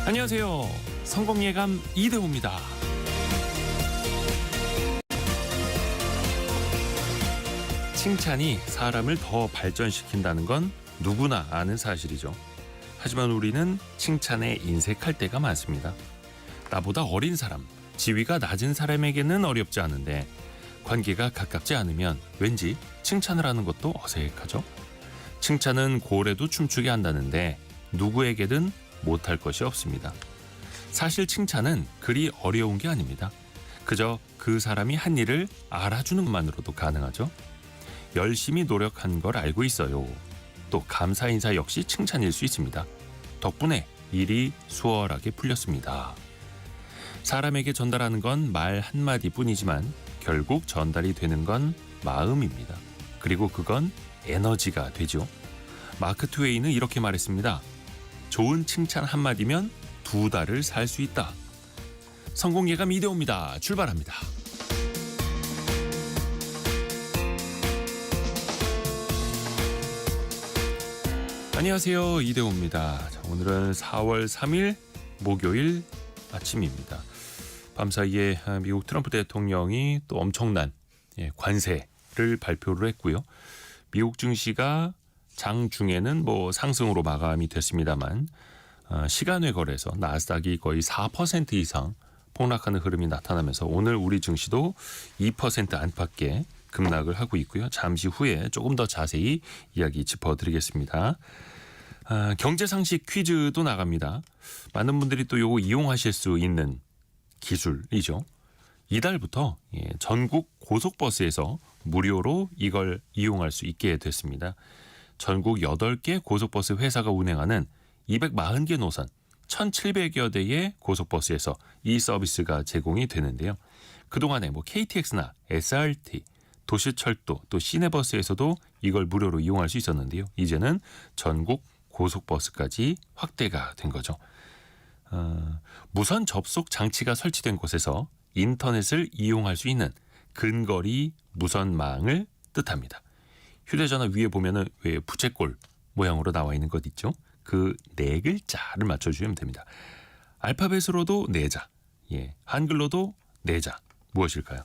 안녕하세요. 성공예감 이대호입니다. 칭찬이 사람을 더 발전시킨다는 건 누구나 아는 사실이죠. 하지만 우리는 칭찬에 인색할 때가 많습니다. 나보다 어린 사람, 지위가 낮은 사람에게는 어렵지 않은데 관계가 가깝지 않으면 왠지 칭찬을 하는 것도 어색하죠. 칭찬은 고래도 춤추게 한다는데 누구에게든 못할 것이 없습니다. 사실 칭찬은 그리 어려운 게 아닙니다. 그저 그 사람이 한 일을 알아주는 것만으로도 가능하죠. 열심히 노력한 걸 알고 있어요. 또 감사 인사 역시 칭찬일 수 있습니다. 덕분에 일이 수월하게 풀렸습니다. 사람에게 전달하는 건 말 한마디뿐이지만 결국 전달이 되는 건 마음입니다. 그리고 그건 에너지가 되죠. 마크 트웨이는 이렇게 말했습니다. 좋은 칭찬 한마디면 2달을 살 수 있다. 성공예감 이대호입니다. 출발합니다. 안녕하세요. 이대호입니다. 자, 오늘은 4월 3일 목요일 아침입니다. 밤사이에 미국 트럼프 대통령이 또 엄청난 관세를 발표를 했고요. 미국 증시가 장중에는 상승으로 마감이 됐습니다만 시간외 거래에서 나스닥이 거의 4% 이상 폭락하는 흐름이 나타나면서 오늘 우리 증시도 2% 안팎의 급락을 하고 있고요. 잠시 후에 조금 더 자세히 이야기 짚어드리겠습니다. 경제상식 퀴즈도 나갑니다. 많은 분들이 또 요거 이용하실 수 있는 기술이죠. 이달부터 전국 고속버스에서 무료로 이걸 이용할 수 있게 됐습니다. 전국 8개 고속버스 회사가 운행하는 240개 노선 1,700여 대의 고속버스에서 이 서비스가 제공이 되는데요. 그동안에 KTX나 SRT, 도시철도 또 시내버스에서도 이걸 무료로 이용할 수 있었는데요. 이제는 전국 고속버스까지 확대가 된 거죠. 무선 접속 장치가 설치된 곳에서 인터넷을 이용할 수 있는 근거리 무선망을 뜻합니다. 휴대전화 위에 보면은 왜 부채꼴 모양으로 나와 있는 것 있죠? 그 4글자를 맞춰주시면 됩니다. 알파벳으로도 4자, 한글로도 4자. 무엇일까요?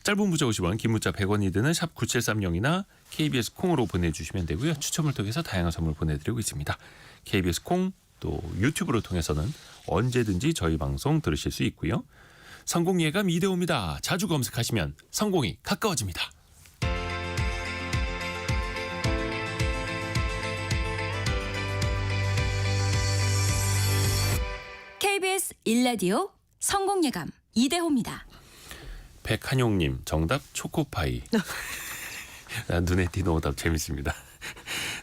짧은 문자 50원, 긴 문자 100원이 드는 샵 9730이나 KBS 콩으로 보내주시면 되고요. 추첨을 통해서 다양한 선물 보내드리고 있습니다. KBS 콩 또 유튜브를 통해서는 언제든지 저희 방송 들으실 수 있고요. 성공예감 이대호입니다. 자주 검색하시면 성공이 가까워집니다. KBS 1라디오 성공예감 이대호입니다. 백한용님 정답 초코파이. 눈에 띄는 오답 재밌습니다.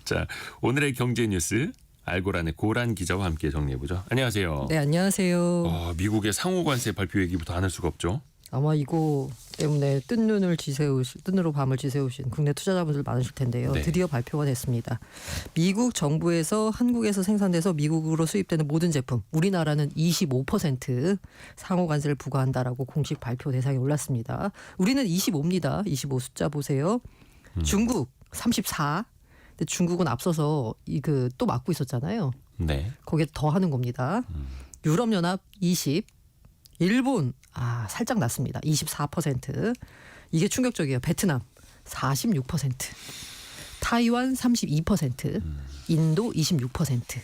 자, 오늘의 경제 뉴스 알고란의 고란 기자와 함께 정리해보죠. 안녕하세요. 네, 안녕하세요. 미국의 상호관세 발표 얘기부터 안 할 수가 없죠. 아마 이거 때문에 뜬 눈으로 밤을 지새우신 국내 투자자분들 많으실 텐데요. 네. 드디어 발표가 됐습니다. 미국 정부에서 한국에서 생산돼서 미국으로 수입되는 모든 제품, 우리나라는 25% 상호관세를 부과한다라고 공식 발표 대상에 올랐습니다. 우리는 25입니다. 25 숫자 보세요. 중국 34. 근데 중국은 앞서서 또 막고 있었잖아요. 네. 거기에 더 하는 겁니다. 유럽연합 20. 일본 살짝 낮습니다. 24%. 이게 충격적이에요. 베트남 46%. 타이완 32%. 인도 26%.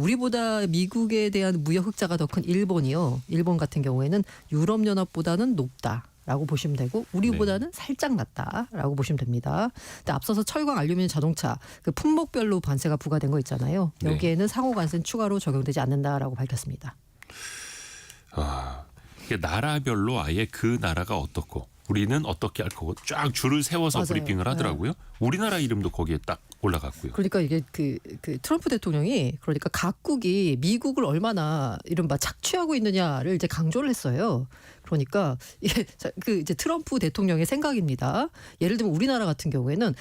우리보다 미국에 대한 무역 흑자가 더 큰 일본이요. 일본 같은 경우에는 유럽연합보다는 높다라고 보시면 되고 우리보다는 살짝 낮다라고 보시면 됩니다. 근데 앞서서 철강, 알루미늄, 자동차 품목별로 관세가 부과된 거 있잖아요. 여기에는 상호관세는 추가로 적용되지 않는다라고 밝혔습니다. 이게 나라별로 아예 그 나라가 어떻고 우리는 어떻게 할 거고 쫙 줄을 세워서 맞아요. 브리핑을 하더라고요. 우리나라 이름도 거기에 딱 올라갔고요. 그러니까 이게 트럼프 대통령이 그러니까 각국이 미국을 얼마나 이른바 착취하고 있느냐를 이제 강조를 했어요. 그러니까 이게 이제 트럼프 대통령의 생각입니다. 예를 들면 우리나라 같은 경우에는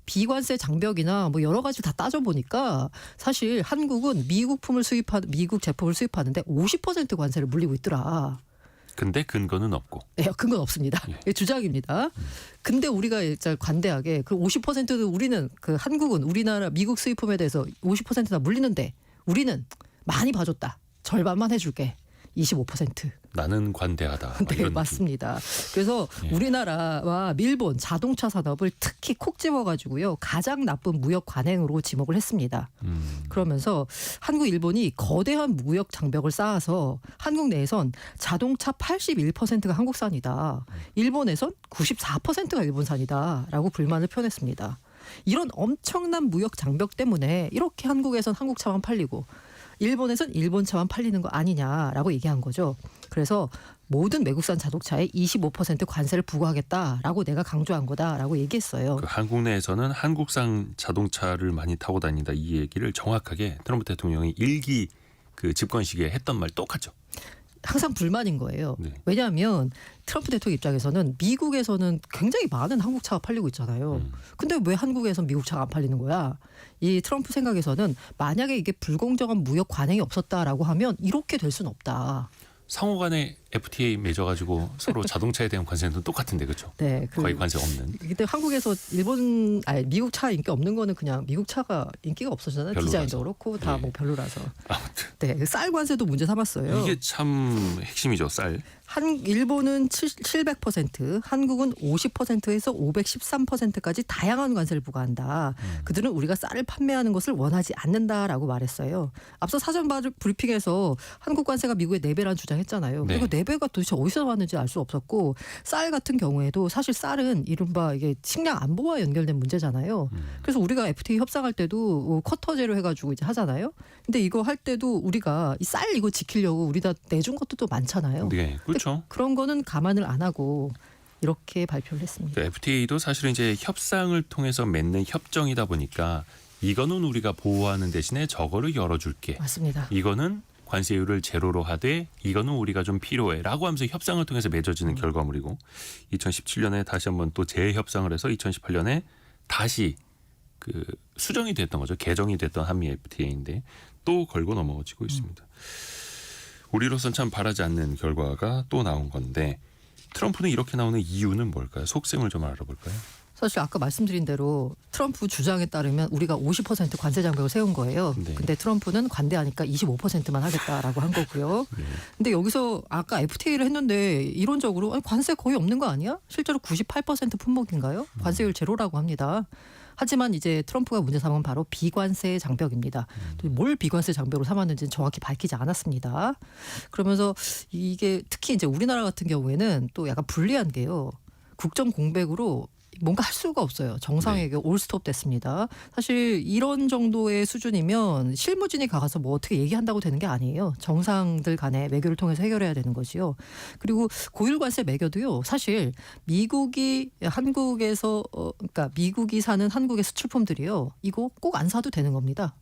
비관세 장벽이나 여러 가지 다 따져 보니까 사실 한국은 미국 제품을 수입하는데 50% 관세를 물리고 있더라. 근데 근거는 없고. 네, 근거는 없습니다. 예. 주장입니다. 근데 우리가 일단 관대하게 그 50%도 우리는 한국은 우리나라 미국 수입품에 대해서 50%다 물리는데 우리는 많이 봐줬다. 절반만 해줄게. 25%. 나는 관대하다. 네, 이런 맞습니다. 그래서 예. 우리나라와 일본 자동차 산업을 특히 콕 집어가지고요. 가장 나쁜 무역 관행으로 지목을 했습니다. 그러면서 한국, 일본이 거대한 무역 장벽을 쌓아서 한국 내에선 자동차 81%가 한국산이다. 일본에선 94%가 일본산이다라고 불만을 표현했습니다. 이런 엄청난 무역 장벽 때문에 이렇게 한국에선 한국차만 팔리고 일본에선 일본차만 팔리는 거 아니냐라고 얘기한 거죠. 그래서 모든 외국산 자동차에 25% 관세를 부과하겠다라고 내가 강조한 거다라고 얘기했어요. 그 한국 내에서는 한국산 자동차를 많이 타고 다닌다 이 얘기를 정확하게 트럼프 대통령이 일기 그 집권 시기에 했던 말 똑같죠. 항상 불만인 거예요. 네. 왜냐하면 트럼프 대통령 입장에서는 미국에서는 굉장히 많은 한국차가 팔리고 있잖아요. 근데 왜 한국에선 미국 차가 안 팔리는 거야? 이 트럼프 생각에서는 만약에 이게 불공정한 무역 관행이 없었다라고 하면 이렇게 될 수는 없다. 상호 간에 FTA 맺어가지고 서로 자동차에 대한 관세는 똑같은데 그렇죠? 네, 거의 관세 없는. 근데 한국에서 미국 차 인기 없는 거는 그냥 미국 차가 인기가 없어지잖아요. 별로라서. 디자인도 그렇고 다 네. 뭐 별로라서. 아무튼 네, 쌀 관세도 문제 삼았어요. 이게 참 핵심이죠. 쌀. 일본은 700%, 한국은 50%에서 513%까지 다양한 관세를 부과한다. 그들은 우리가 쌀을 판매하는 것을 원하지 않는다라고 말했어요. 앞서 사전 브리핑에서 한국 관세가 미국의 4배라는 주장했잖아요. 네. 그리고 4배가 도대체 어디서 왔는지 알 수 없었고 쌀 같은 경우에도 사실 쌀은 이른바 이게 식량 안보와 연결된 문제잖아요. 그래서 우리가 FTA 협상할 때도 쿼터제로 해가지고 이제 하잖아요. 근데 이거 할 때도 우리가 이 쌀 이거 지키려고 우리가 내준 것도 또 많잖아요. 네, 그렇죠. 그런 거는 감안을 안 하고 이렇게 발표를 했습니다. FTA도 사실은 이제 협상을 통해서 맺는 협정이다 보니까 이거는 우리가 보호하는 대신에 저거를 열어줄게. 맞습니다. 이거는 관세율을 제로로 하되 이거는 우리가 좀 필요해라고 하면서 협상을 통해서 맺어지는 결과물이고 2017년에 다시 한번 또 재협상을 해서 2018년에 다시 그 수정이 됐던 거죠. 개정이 됐던 한미 FTA인데 또 걸고 넘어지고 있습니다. 우리로선 참 바라지 않는 결과가 또 나온 건데 트럼프는 이렇게 나오는 이유는 뭘까요? 속셈을 좀 알아볼까요? 사실 아까 말씀드린 대로 트럼프 주장에 따르면 우리가 50% 관세 장벽을 세운 거예요. 네. 근데 트럼프는 관대하니까 25%만 하겠다라고 한 거고요. 네. 근데 여기서 아까 FTA를 했는데 이론적으로 아니, 관세 거의 없는 거 아니야? 실제로 98% 품목인가요? 관세율 제로라고 합니다. 하지만 이제 트럼프가 문제 삼은 바로 비관세 장벽입니다. 뭘 비관세 장벽으로 삼았는지는 정확히 밝히지 않았습니다. 그러면서 이게 특히 이제 우리나라 같은 경우에는 또 약간 불리한 게요. 국정 공백으로 뭔가 할 수가 없어요. 정상회계 올스톱 됐습니다. 사실 이런 정도의 수준이면 실무진이 가서 뭐 어떻게 얘기한다고 되는 게 아니에요. 정상들 간의 외교를 통해서 해결해야 되는 거지요. 그리고 고율 관세 매겨도요. 사실 미국이 한국에서 그러니까 미국이 사는 한국의 수출품들이요. 이거 꼭 안 사도 되는 겁니다.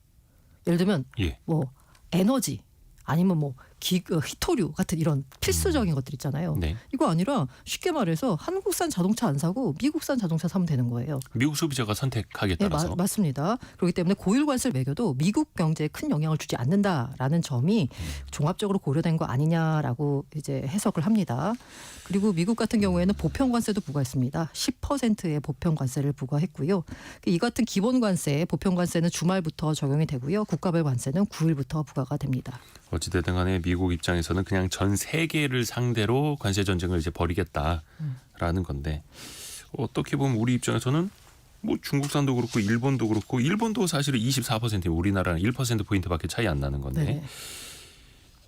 예를 들면 예. 뭐 에너지 아니면 뭐 히토류 같은 이런 필수적인 것들 있잖아요. 네. 이거 아니라 쉽게 말해서 한국산 자동차 안 사고 미국산 자동차 사면 되는 거예요. 미국 소비자가 선택하기에 네, 따라서 맞습니다. 그렇기 때문에 고율 관세를 매겨도 미국 경제에 큰 영향을 주지 않는다라는 점이 종합적으로 고려된 거 아니냐라고 이제 해석을 합니다. 그리고 미국 같은 경우에는 보편 관세도 부과했습니다. 10%의 보편 관세를 부과했고요. 이 같은 기본 관세, 보편 관세는 주말부터 적용이 되고요. 국가별 관세는 9일부터 부과가 됩니다. 어찌됐든 간에 미국 입장에서는 그냥 전 세계를 상대로 관세 전쟁을 이제 벌이겠다라는 건데 어떻게 보면 우리 입장에서는 뭐 중국산도 그렇고 일본도 사실은 24%, 우리나라는 1%포인트밖에 차이 안 나는 건데 네.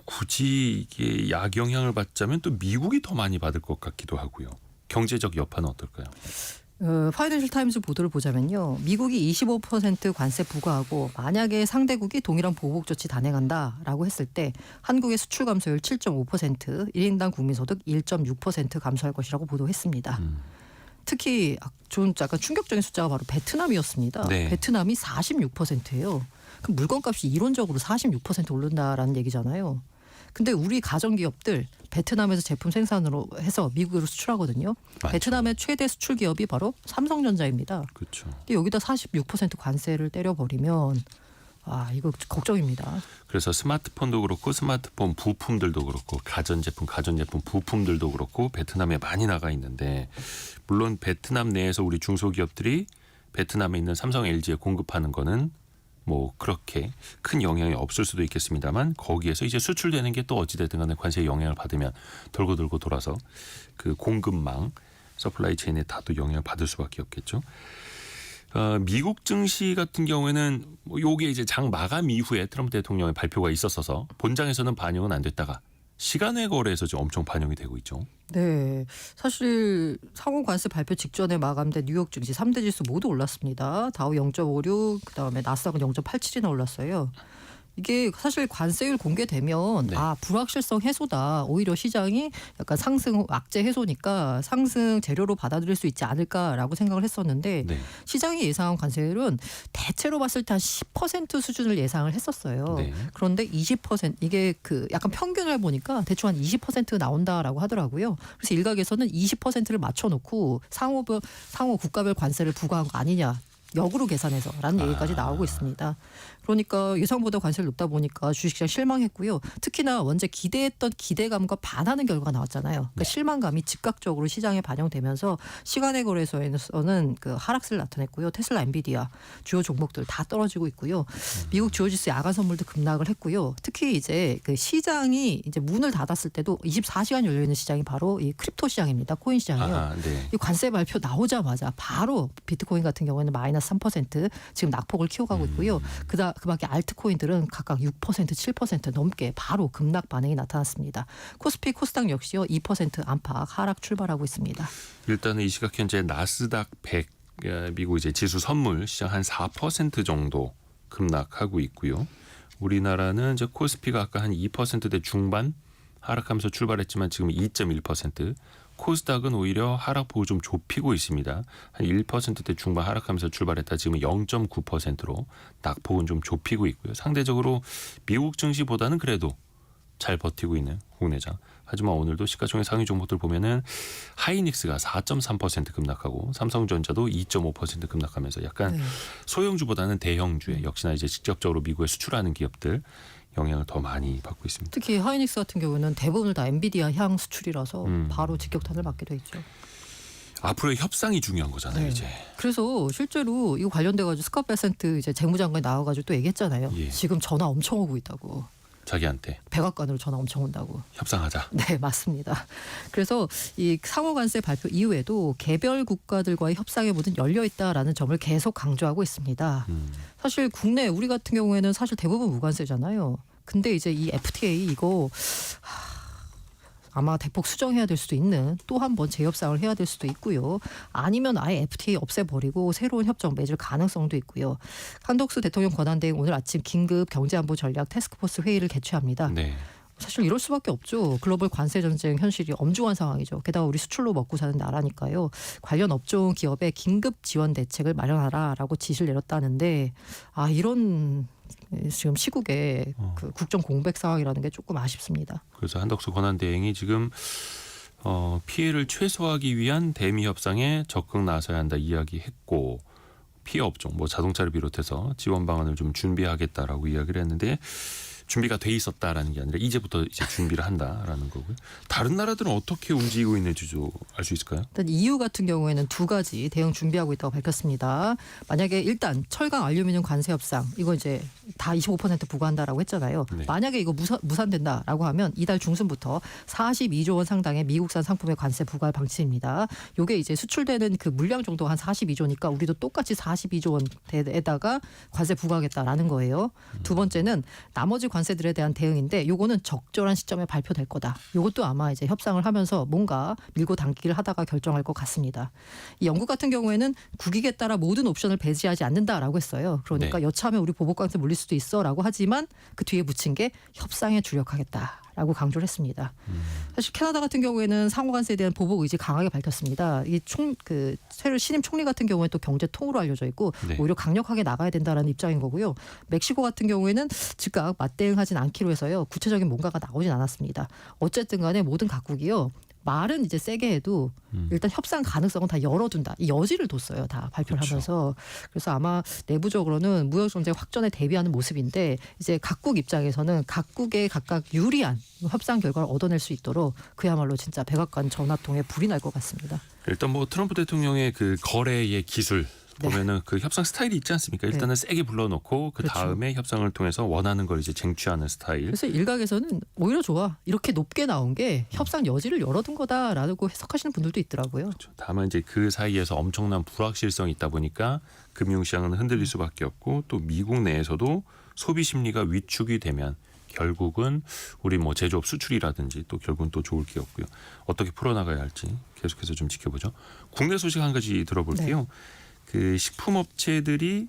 굳이 이게 약영향을 받자면 또 미국이 더 많이 받을 것 같기도 하고요. 경제적 여파는 어떨까요? 파이낸셜 타임즈 보도를 보자면요. 미국이 25% 관세 부과하고 만약에 상대국이 동일한 보복 조치 단행한다라고 했을 때 한국의 수출 감소율 7.5%, 1인당 국민소득 1.6% 감소할 것이라고 보도했습니다. 특히 좀 약간 충격적인 숫자가 바로 베트남이었습니다. 네. 베트남이 46%예요. 그럼 물건값이 이론적으로 46% 오른다라는 얘기잖아요. 근데 우리 가정기업들 베트남에서 제품 생산으로 해서 미국으로 수출하거든요. 맞죠. 베트남의 최대 수출 기업이 바로 삼성전자입니다. 그렇죠. 근데 여기다 46% 관세를 때려버리면 이거 걱정입니다. 그래서 스마트폰도 그렇고 스마트폰 부품들도 그렇고 가전제품 부품들도 그렇고 베트남에 많이 나가 있는데 물론 베트남 내에서 우리 중소기업들이 베트남에 있는 삼성, LG에 공급하는 거는 뭐 그렇게 큰 영향이 없을 수도 있겠습니다만 거기에서 이제 수출되는 게 또 어찌됐든 간에 관세의 영향을 받으면 돌고 돌아서 그 공급망 서플라이 체인에 다 또 영향을 받을 수밖에 없겠죠. 미국 증시 같은 경우에는 뭐 요게 이제 장 마감 이후에 트럼프 대통령의 발표가 있었어서 본장에서는 반영은 안 됐다가 시간외 거래에서 좀 엄청 반영이 되고 있죠. 네, 사실 상호 관세 발표 직전에 마감된 뉴욕 증시 3대 지수 모두 올랐습니다. 다우 0.56, 그다음에 나스닥은 0.87이나 올랐어요. 이게 사실 관세율 공개되면 네. 불확실성 해소다. 오히려 시장이 약간 상승 악재 해소니까 상승 재료로 받아들일 수 있지 않을까라고 생각을 했었는데 네. 시장이 예상한 관세율은 대체로 봤을 때 한 10% 수준을 예상을 했었어요. 네. 그런데 20% 이게 그 약간 평균을 보니까 대충 한 20% 나온다라고 하더라고요. 그래서 일각에서는 20%를 맞춰놓고 상호 국가별 관세를 부과한 거 아니냐. 역으로 계산해서라는 얘기까지 나오고 있습니다. 그러니까 예상보다 관세를 높다 보니까 주식시장 실망했고요. 특히나 원래 기대했던 기대감과 반하는 결과가 나왔잖아요. 그러니까 네. 실망감이 즉각적으로 시장에 반영되면서 시간의 거래소에서는 그 하락세를 나타냈고요. 테슬라, 엔비디아 주요 종목들 다 떨어지고 있고요. 미국 주요 지수 야간 선물도 급락을 했고요. 특히 이제 그 시장이 이제 문을 닫았을 때도 24시간 열려 있는 시장이 바로 이 크립토 시장입니다. 코인 시장이요. 네. 이 관세 발표 나오자마자 바로 비트코인 같은 경우에는 마이너스 3% 지금 낙폭을 키워가고 있고요. 그밖에 알트코인들은 각각 6%, 7% 넘게 바로 급락 반응이 나타났습니다. 코스피, 코스닥 역시요 2% 안팎 하락 출발하고 있습니다. 일단은 이 시각 현재 나스닥 100 미국 이제 지수 선물 시장 한 4% 정도 급락하고 있고요. 우리나라는 이제 코스피가 아까 한 2%대 중반 하락하면서 출발했지만 지금 2.1%. 코스닥은 오히려 하락폭을 좀 좁히고 있습니다. 한 1%대 중반 하락하면서 출발했다 지금 0.9%로 낙폭은 좀 좁히고 있고요. 상대적으로 미국 증시보다는 그래도 잘 버티고 있는 국내장. 하지만 오늘도 시가총액 상위 종목들 보면은 하이닉스가 4.3% 급락하고 삼성전자도 2.5% 급락하면서 약간 네. 소형주보다는 대형주에 역시나 이제 직접적으로 미국에 수출하는 기업들 영향을 더 많이 받고 있습니다. 특히 하이닉스 같은 경우는 대부분 다 엔비디아 향 수출이라서 바로 직격탄을 맞게 돼 있죠. 앞으로의 협상이 중요한 거잖아요, 네. 이제. 그래서 실제로 이거 관련돼 가지고 스캇 베센트 이제 재무장관이 나와 가지고 또 얘기했잖아요. 예. 지금 전화 엄청 오고 있다고. 자기한테 백악관으로 전화 엄청 온다고. 협상하자. 네, 맞습니다. 그래서 이 상호 관세 발표 이후에도 개별 국가들과의 협상의 문은 열려 있다라는 점을 계속 강조하고 있습니다. 사실 국내 우리 같은 경우에는 사실 대부분 무관세잖아요. 근데 이제 이 FTA 이거 아마 대폭 수정해야 될 수도 있는 또 한 번 재협상을 해야 될 수도 있고요. 아니면 아예 FTA 없애버리고 새로운 협정 맺을 가능성도 있고요. 한덕수 대통령 권한대행 오늘 아침 긴급 경제안보 전략 태스크포스 회의를 개최합니다. 네. 사실 이럴 수밖에 없죠. 글로벌 관세 전쟁 현실이 엄중한 상황이죠. 게다가 우리 수출로 먹고 사는 나라니까요. 관련 업종 기업에 긴급 지원 대책을 마련하라라고 지시를 내렸다는데 이런 지금 시국에 그 국정 공백 상황이라는 게 조금 아쉽습니다. 그래서 한덕수 권한대행이 지금 피해를 최소화하기 위한 대미 협상에 적극 나서야 한다 이야기했고 피해 업종 뭐 자동차를 비롯해서 지원 방안을 좀 준비하겠다라고 이야기를 했는데 준비가 돼 있었다라는 게 아니라 이제부터 이제 준비를 한다라는 거고요. 다른 나라들은 어떻게 움직이고 있는지 좀 알 수 있을까요? 일단 EU 같은 경우에는 두 가지 대응 준비하고 있다고 밝혔습니다. 만약에 일단 철강 알루미늄 관세 협상 이거 이제 다 25% 부과한다라고 했잖아요. 네. 만약에 이거 무산된다라고 하면 이달 중순부터 42조 원 상당의 미국산 상품의 관세 부과할 방침입니다. 이게 이제 수출되는 그 물량 정도 한 42조니까 우리도 똑같이 42조 원에다가 관세 부과하겠다라는 거예요. 두 번째는 나머지 관세들에 대한 대응인데 요거는 적절한 시점에 발표될 거다. 요것도 아마 이제 협상을 하면서 뭔가 밀고 당기기를 하다가 결정할 것 같습니다. 이 영국 같은 경우에는 국익에 따라 모든 옵션을 배제하지 않는다라고 했어요. 그러니까 네. 여차하면 우리 보복 관세 물릴 수도 있어라고 하지만 그 뒤에 붙인 게 협상에 주력하겠다라고 강조를 했습니다. 사실 캐나다 같은 경우에는 상호관세에 대한 보복 의지 강하게 밝혔습니다. 이 새로 신임 총리 같은 경우에 또 경제통으로 알려져 있고 네. 오히려 강력하게 나가야 된다라는 입장인 거고요. 멕시코 같은 경우에는 즉각 맞대응하진 않기로 해서요. 구체적인 뭔가가 나오진 않았습니다. 어쨌든 간에 모든 각국이요. 말은 이제 세게 해도 일단 협상 가능성은 다 열어둔다. 이 여지를 뒀어요. 다 발표를 그렇죠. 하면서. 그래서 아마 내부적으로는 무역정책 확전에 대비하는 모습인데 이제 각국 입장에서는 각국의 각각 유리한 협상 결과를 얻어낼 수 있도록 그야말로 진짜 백악관 전화통에 불이 날 것 같습니다. 일단 뭐 트럼프 대통령의 그 거래의 기술 보면은 그 협상 스타일이 있지 않습니까? 일단은 세게 불러놓고 그 그렇죠. 다음에 협상을 통해서 원하는 걸 이제 쟁취하는 스타일. 그래서 일각에서는 오히려 좋아. 이렇게 높게 나온 게 협상 여지를 열어둔 거다라고 해석하시는 분들도 있더라고요. 그렇죠. 다만 이제 그 사이에서 엄청난 불확실성이 있다 보니까 금융시장은 흔들릴 수밖에 없고 또 미국 내에서도 소비 심리가 위축이 되면 결국은 우리 뭐 제조업 수출이라든지 또 결국은 또 좋을 게 없고요. 어떻게 풀어나가야 할지 계속해서 좀 지켜보죠. 국내 소식 한 가지 들어볼게요. 그 식품업체들이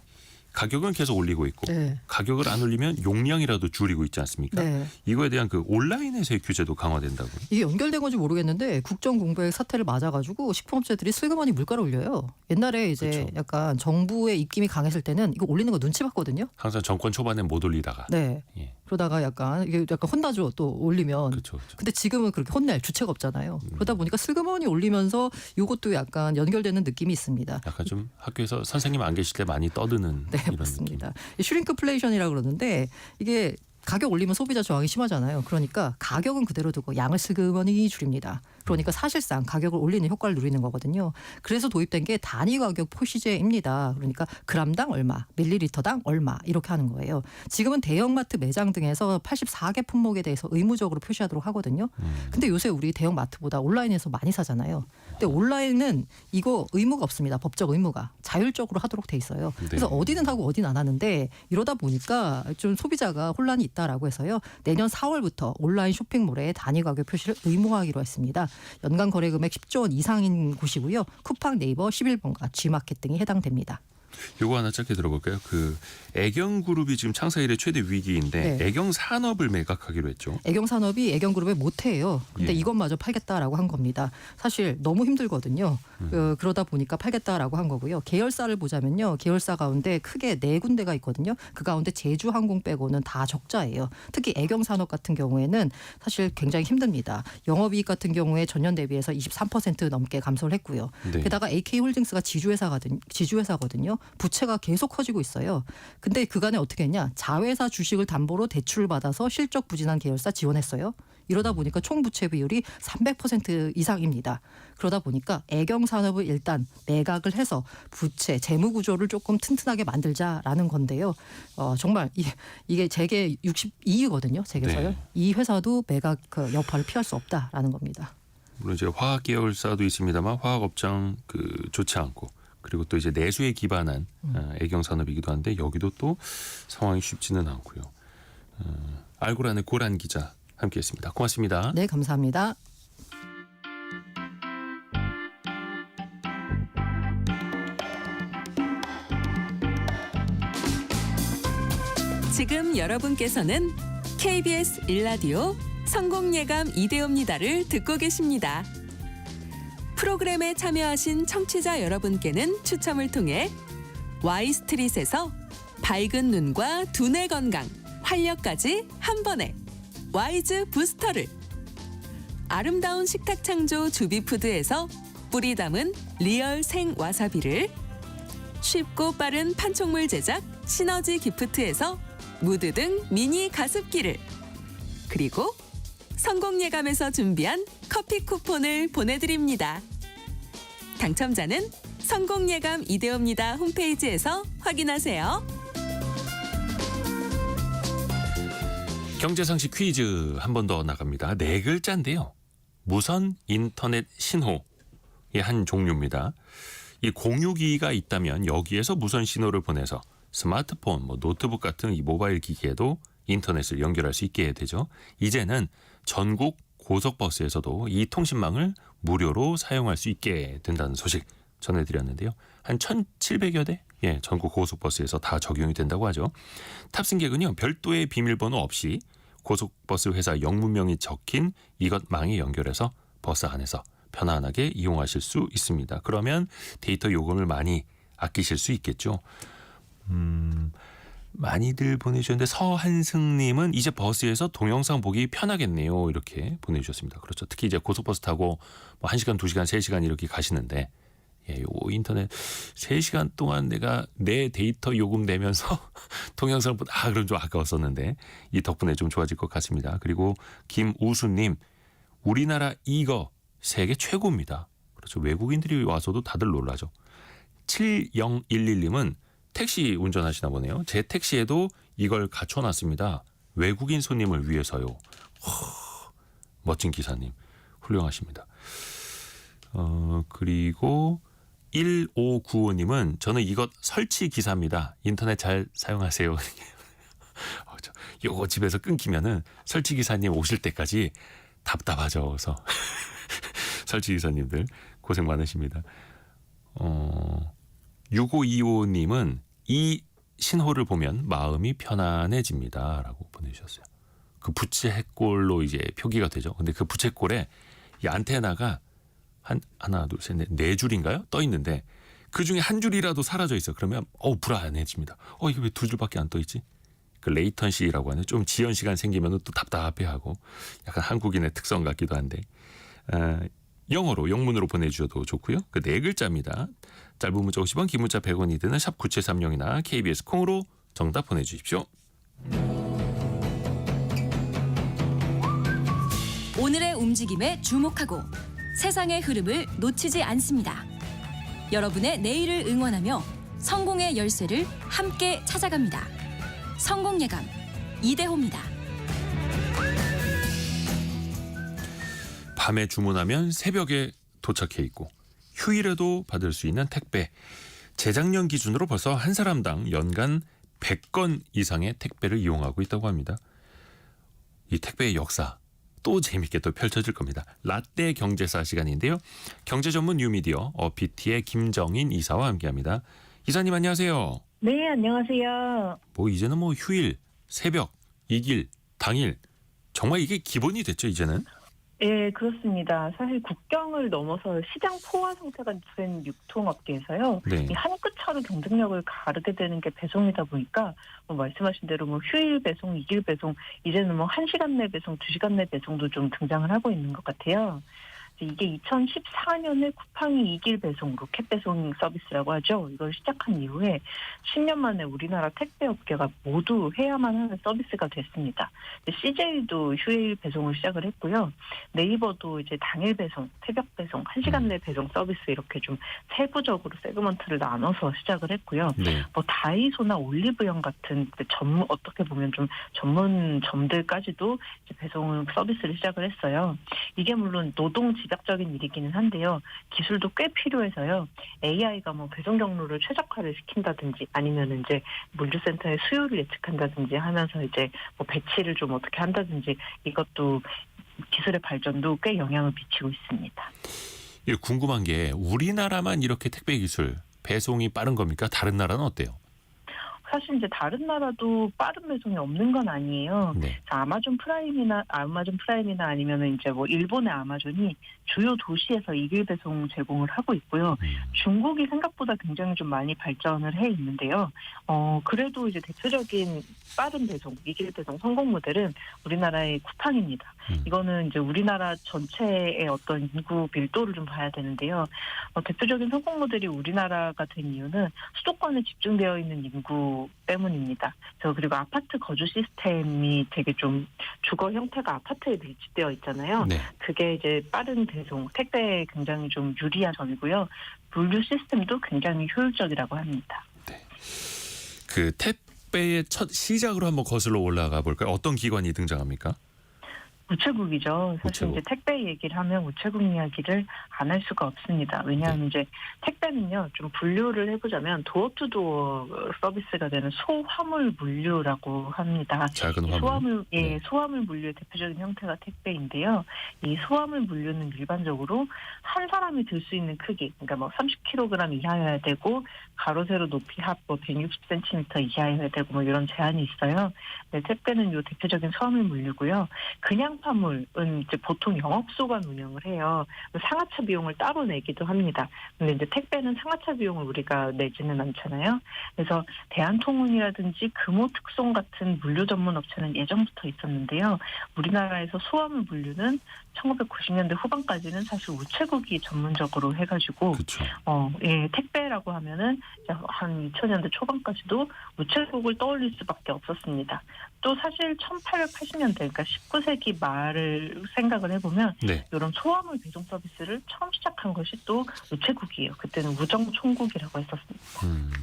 가격은 계속 올리고 있고 네. 가격을 안 올리면 용량이라도 줄이고 있지 않습니까? 네. 이거에 대한 그 온라인에서의 규제도 강화된다고요. 이게 연결된 건지 모르겠는데 국정공백 사태를 맞아가지고 식품업체들이 슬그머니 물가를 올려요. 옛날에 이제 그렇죠. 약간 정부의 입김이 강했을 때는 이거 올리는 거 눈치 봤거든요. 항상 정권 초반에 못 올리다가. 네. 예. 그러다가 약간 이게 약간 혼나죠. 또 올리면. 그렇죠. 그렇죠. 근데 지금은 그렇게 혼낼 주체가 없잖아요. 그러다 보니까 슬그머니 올리면서 이것도 약간 연결되는 느낌이 있습니다. 약간 좀 학교에서 선생님 안 계실 때 많이 떠드는 네, 이런 맞습니다. 슈링크플레이션이라고 그러는데 이게 가격 올리면 소비자 저항이 심하잖아요. 그러니까 가격은 그대로 두고 양을 슬그머니 줄입니다. 그러니까 사실상 가격을 올리는 효과를 누리는 거거든요. 그래서 도입된 게 단위 가격 표시제입니다. 그러니까 그람당 얼마, 밀리리터당 얼마 이렇게 하는 거예요. 지금은 대형마트 매장 등에서 84개 품목에 대해서 의무적으로 표시하도록 하거든요. 근데 요새 우리 대형마트보다 온라인에서 많이 사잖아요. 근데 온라인은 이거 의무가 없습니다. 법적 의무가. 자율적으로 하도록 돼 있어요. 그래서 네. 어디는 하고 어디는 안 하는데 이러다 보니까 좀 소비자가 혼란이 있다라고 해서요. 내년 4월부터 온라인 쇼핑몰에 단위 가격 표시를 의무화하기로 했습니다. 연간 거래 금액 10조 원 이상인 곳이고요. 쿠팡, 네이버, 11번가, G마켓 등이 해당됩니다. 요거 하나 짧게 들어볼까요? 그 애경그룹이 지금 창사 이래 최대 위기인데 네. 애경 산업을 매각하기로 했죠. 애경산업이 애경그룹에 못해요. 근데 예. 이것마저 팔겠다라고 한 겁니다. 사실 너무 힘들거든요. 그러다 보니까 팔겠다라고 한 거고요. 계열사를 보자면요. 계열사 가운데 크게 4군데가 있거든요. 그 가운데 제주항공 빼고는 다 적자예요. 특히 애경산업 같은 경우에는 사실 굉장히 힘듭니다. 영업이익 같은 경우에 전년 대비해서 23% 넘게 감소를 했고요. 네. 게다가 AK홀딩스가 지주회사거든요. 부채가 계속 커지고 있어요. 근데 그간에 어떻게 했냐. 자회사 주식을 담보로 대출을 받아서 실적 부진한 계열사 지원했어요. 이러다 보니까 총 부채 비율이 300% 이상입니다. 그러다 보니까 애경산업을 일단 매각을 해서 부채, 재무 구조를 조금 튼튼하게 만들자라는 건데요. 정말 이게 재계 62위거든요. 재계서요. 네. 이 회사도 매각 그 여파를 피할 수 없다라는 겁니다. 물론 이제 화학 계열사도 있습니다만 화학 업장 좋지 않고 그리고 또 이제 내수에 기반한 애경 산업이기도 한데 여기도 또 상황이 쉽지는 않고요. 알고란의 고란 기자 함께했습니다. 고맙습니다. 네, 감사합니다. 지금 여러분께서는 KBS 일라디오 성공예감 이대호입니다를 듣고 계십니다. 프로그램에 참여하신 청취자 여러분께는 추첨을 통해 Y스트릿에서 밝은 눈과 두뇌 건강, 활력까지 한 번에 와이즈 부스터를, 아름다운 식탁 창조 주비푸드에서 뿌리 담은 리얼 생 와사비를, 쉽고 빠른 판촉물 제작 시너지 기프트에서 무드 등 미니 가습기를, 그리고 성공예감에서 준비한 커피 쿠폰을 보내드립니다. 당첨자는 성공예감 이대호입니다 홈페이지에서 확인하세요. 경제상식 퀴즈 한 번 더 나갑니다. 4글자인데요. 무선 인터넷 신호의 한 종류입니다. 이 공유기가 있다면 여기에서 무선 신호를 보내서 스마트폰, 노트북 같은 이 모바일 기기에도 인터넷을 연결할 수 있게 되죠. 이제는 전국 고속버스에서도 이 통신망을 무료로 사용할 수 있게 된다는 소식 전해드렸는데요. 한 1,700여 대 전국 고속버스에서 다 적용이 된다고 하죠. 탑승객은요 별도의 비밀번호 없이 고속버스 회사 영문명이 적힌 이것 망에 연결해서 버스 안에서 편안하게 이용하실 수 있습니다. 그러면 데이터 요금을 많이 아끼실 수 있겠죠. 많이들 보내주셨는데 서한승님은 이제 버스에서 동영상 보기 편하겠네요. 이렇게 보내주셨습니다. 그렇죠. 특히 이제 고속버스 타고 1시간, 2시간, 3시간 이렇게 가시는데 요 인터넷 3시간 동안 내가 내 데이터 요금 내면서 동영상을 보다 그럼 좀 아까웠었는데 이 덕분에 좀 좋아질 것 같습니다. 그리고 김우수님 우리나라 이거 세계 최고입니다. 그렇죠. 외국인들이 와서도 다들 놀라죠. 7011님은 택시 운전하시나 보네요. 제 택시에도 이걸 갖춰놨습니다. 외국인 손님을 위해서요. 멋진 기사님. 훌륭하십니다. 그리고 1595님은 저는 이것 설치 기사입니다. 인터넷 잘 사용하세요. 요거 집에서 끊기면은 설치 기사님 오실 때까지 답답하죠. 그래서 설치 기사님들 고생 많으십니다. 6525님은 이 신호를 보면 마음이 편안해집니다라고 보내주셨어요. 그 부채꼴로 이제 표기가 되죠. 근데 그 부채꼴에 이 안테나가 하나, 둘, 셋, 넷, 4줄인가요? 떠 있는데 그 중에 한 줄이라도 사라져 있어. 그러면 불안해집니다. 이게 왜 2줄밖에 안 떠 있지? 그 레이턴시라고 하는 좀 지연 시간 생기면 또 답답해하고 약간 한국인의 특성 같기도 한데 영문으로 보내주셔도 좋고요. 그 4글자입니다. 짧은 문자 50원, 긴 문자 100원이 드는 샵 9730이나 KBS 콩으로 정답 보내주십시오. 오늘의 움직임에 주목하고 세상의 흐름을 놓치지 않습니다. 여러분의 내일을 응원하며 성공의 열쇠를 함께 찾아갑니다. 성공예감 이대호입니다. 밤에 주문하면 새벽에 도착해 있고 휴일에도 받을 수 있는 택배. 재작년 기준으로 벌써 한 사람당 연간 100건 이상의 택배를 이용하고 있다고 합니다. 이 택배의 역사 또 재밌게 또 펼쳐질 겁니다. 라떼 경제사 시간인데요. 경제 전문 뉴미디어 어피티의 김정인 이사와 함께합니다. 이사님 안녕하세요. 네, 안녕하세요. 이제는 휴일, 새벽, 이길, 당일 정말 이게 기본이 됐죠 이제는? 예, 그렇습니다. 사실 국경을 넘어서 시장 포화 상태가 된 유통업계에서요. 네. 이 한 끗 차로 경쟁력을 가르게 되는 게 배송이다 보니까 말씀하신 대로 휴일 배송, 이길 배송, 이제는 1시간 내 배송, 2시간 내 배송도 좀 등장을 하고 있는 것 같아요. 이게 2014년에 쿠팡이 이길 배송, 로켓 배송 서비스라고 하죠. 이걸 시작한 이후에 10년 만에 우리나라 택배 업계가 모두 해야만 하는 서비스가 됐습니다. CJ도 휴일 배송을 시작을 했고요. 네이버도 이제 당일 배송, 새벽 배송, 1시간 내 배송 서비스 이렇게 좀 세부적으로 세그먼트를 나눠서 시작을 했고요. 네. 다이소나 올리브영 같은 어떻게 보면 좀 전문점들까지도 이제 배송 서비스를 시작을 했어요. 이게 물론 노동 지각적인 일이기는 한데요. 기술도 꽤 필요해서요. AI가 배송 경로를 최적화를 시킨다든지 아니면 이제 물류센터의 수요를 예측한다든지 하면서 이제 배치를 좀 어떻게 한다든지 이것도 기술의 발전도 꽤 영향을 미치고 있습니다. 궁금한 게 우리나라만 이렇게 택배 기술 배송이 빠른 겁니까? 다른 나라는 어때요? 사실 이제 다른 나라도 빠른 배송이 없는 건 아니에요. 네. 아마존 프라임이나 아니면은 이제 일본의 아마존이 주요 도시에서 이길 배송 제공을 하고 있고요. 중국이 생각보다 굉장히 좀 많이 발전을 해 있는데요. 그래도 이제 대표적인 빠른 배송, 이길 배송 성공 모델은 우리나라의 쿠팡입니다. 이거는 이제 우리나라 전체의 어떤 인구 밀도를 좀 봐야 되는데요. 대표적인 성공 모델이 우리나라가 된 이유는 수도권에 집중되어 있는 인구 때문입니다. 그리고 아파트 거주 시스템이 되게 좀 주거 형태가 아파트에 밀집되어 있잖아요. 네. 그게 이제 빠른 배송, 택배에 굉장히 좀 유리한 점이고요. 물류 시스템도 굉장히 효율적이라고 합니다. 네. 그 택배의 첫 시작으로 한번 거슬러 올라가 볼까요? 어떤 기관이 등장합니까? 우체국이죠. 사실 우체국. 이제 택배 얘기를 하면 우체국 이야기를 안 할 수가 없습니다. 왜냐하면 이제 택배는요, 좀 분류를 해보자면 도어투도어 서비스가 되는 소화물 물류라고 합니다. 작은 화물. 소화물 물류의 대표적인 형태가 택배인데요. 이 소화물 물류는 일반적으로 한 사람이 들 수 있는 크기, 그러니까 30kg 이하여야 되고 가로 세로 높이 합 160cm 이하여야 되고 이런 제한이 있어요. 네, 택배는 요 대표적인 소화물 물류고요. 그냥 파물은 이제 보통 영업소관 운영을 해요. 상하차 비용을 따로 내기도 합니다. 근데 이제 택배는 상하차 비용을 우리가 내지는 않잖아요. 그래서 대한통운이라든지 금호특송 같은 물류 전문 업체는 예전부터 있었는데요. 우리나라에서 소화물 물류는 1990년대 후반까지는 사실 우체국이 전문적으로 해가지고, 그렇죠. 택배라고 하면은 한 2000년대 초반까지도 우체국을 떠올릴 수밖에 없었습니다. 또 사실 1880년대, 그러니까 19세기 말 말을 생각을 해보면 네. 이런 소화물 배송 서비스를 처음 시작한 것이 또 우체국이에요. 그때는 우정총국이라고 했었습니다.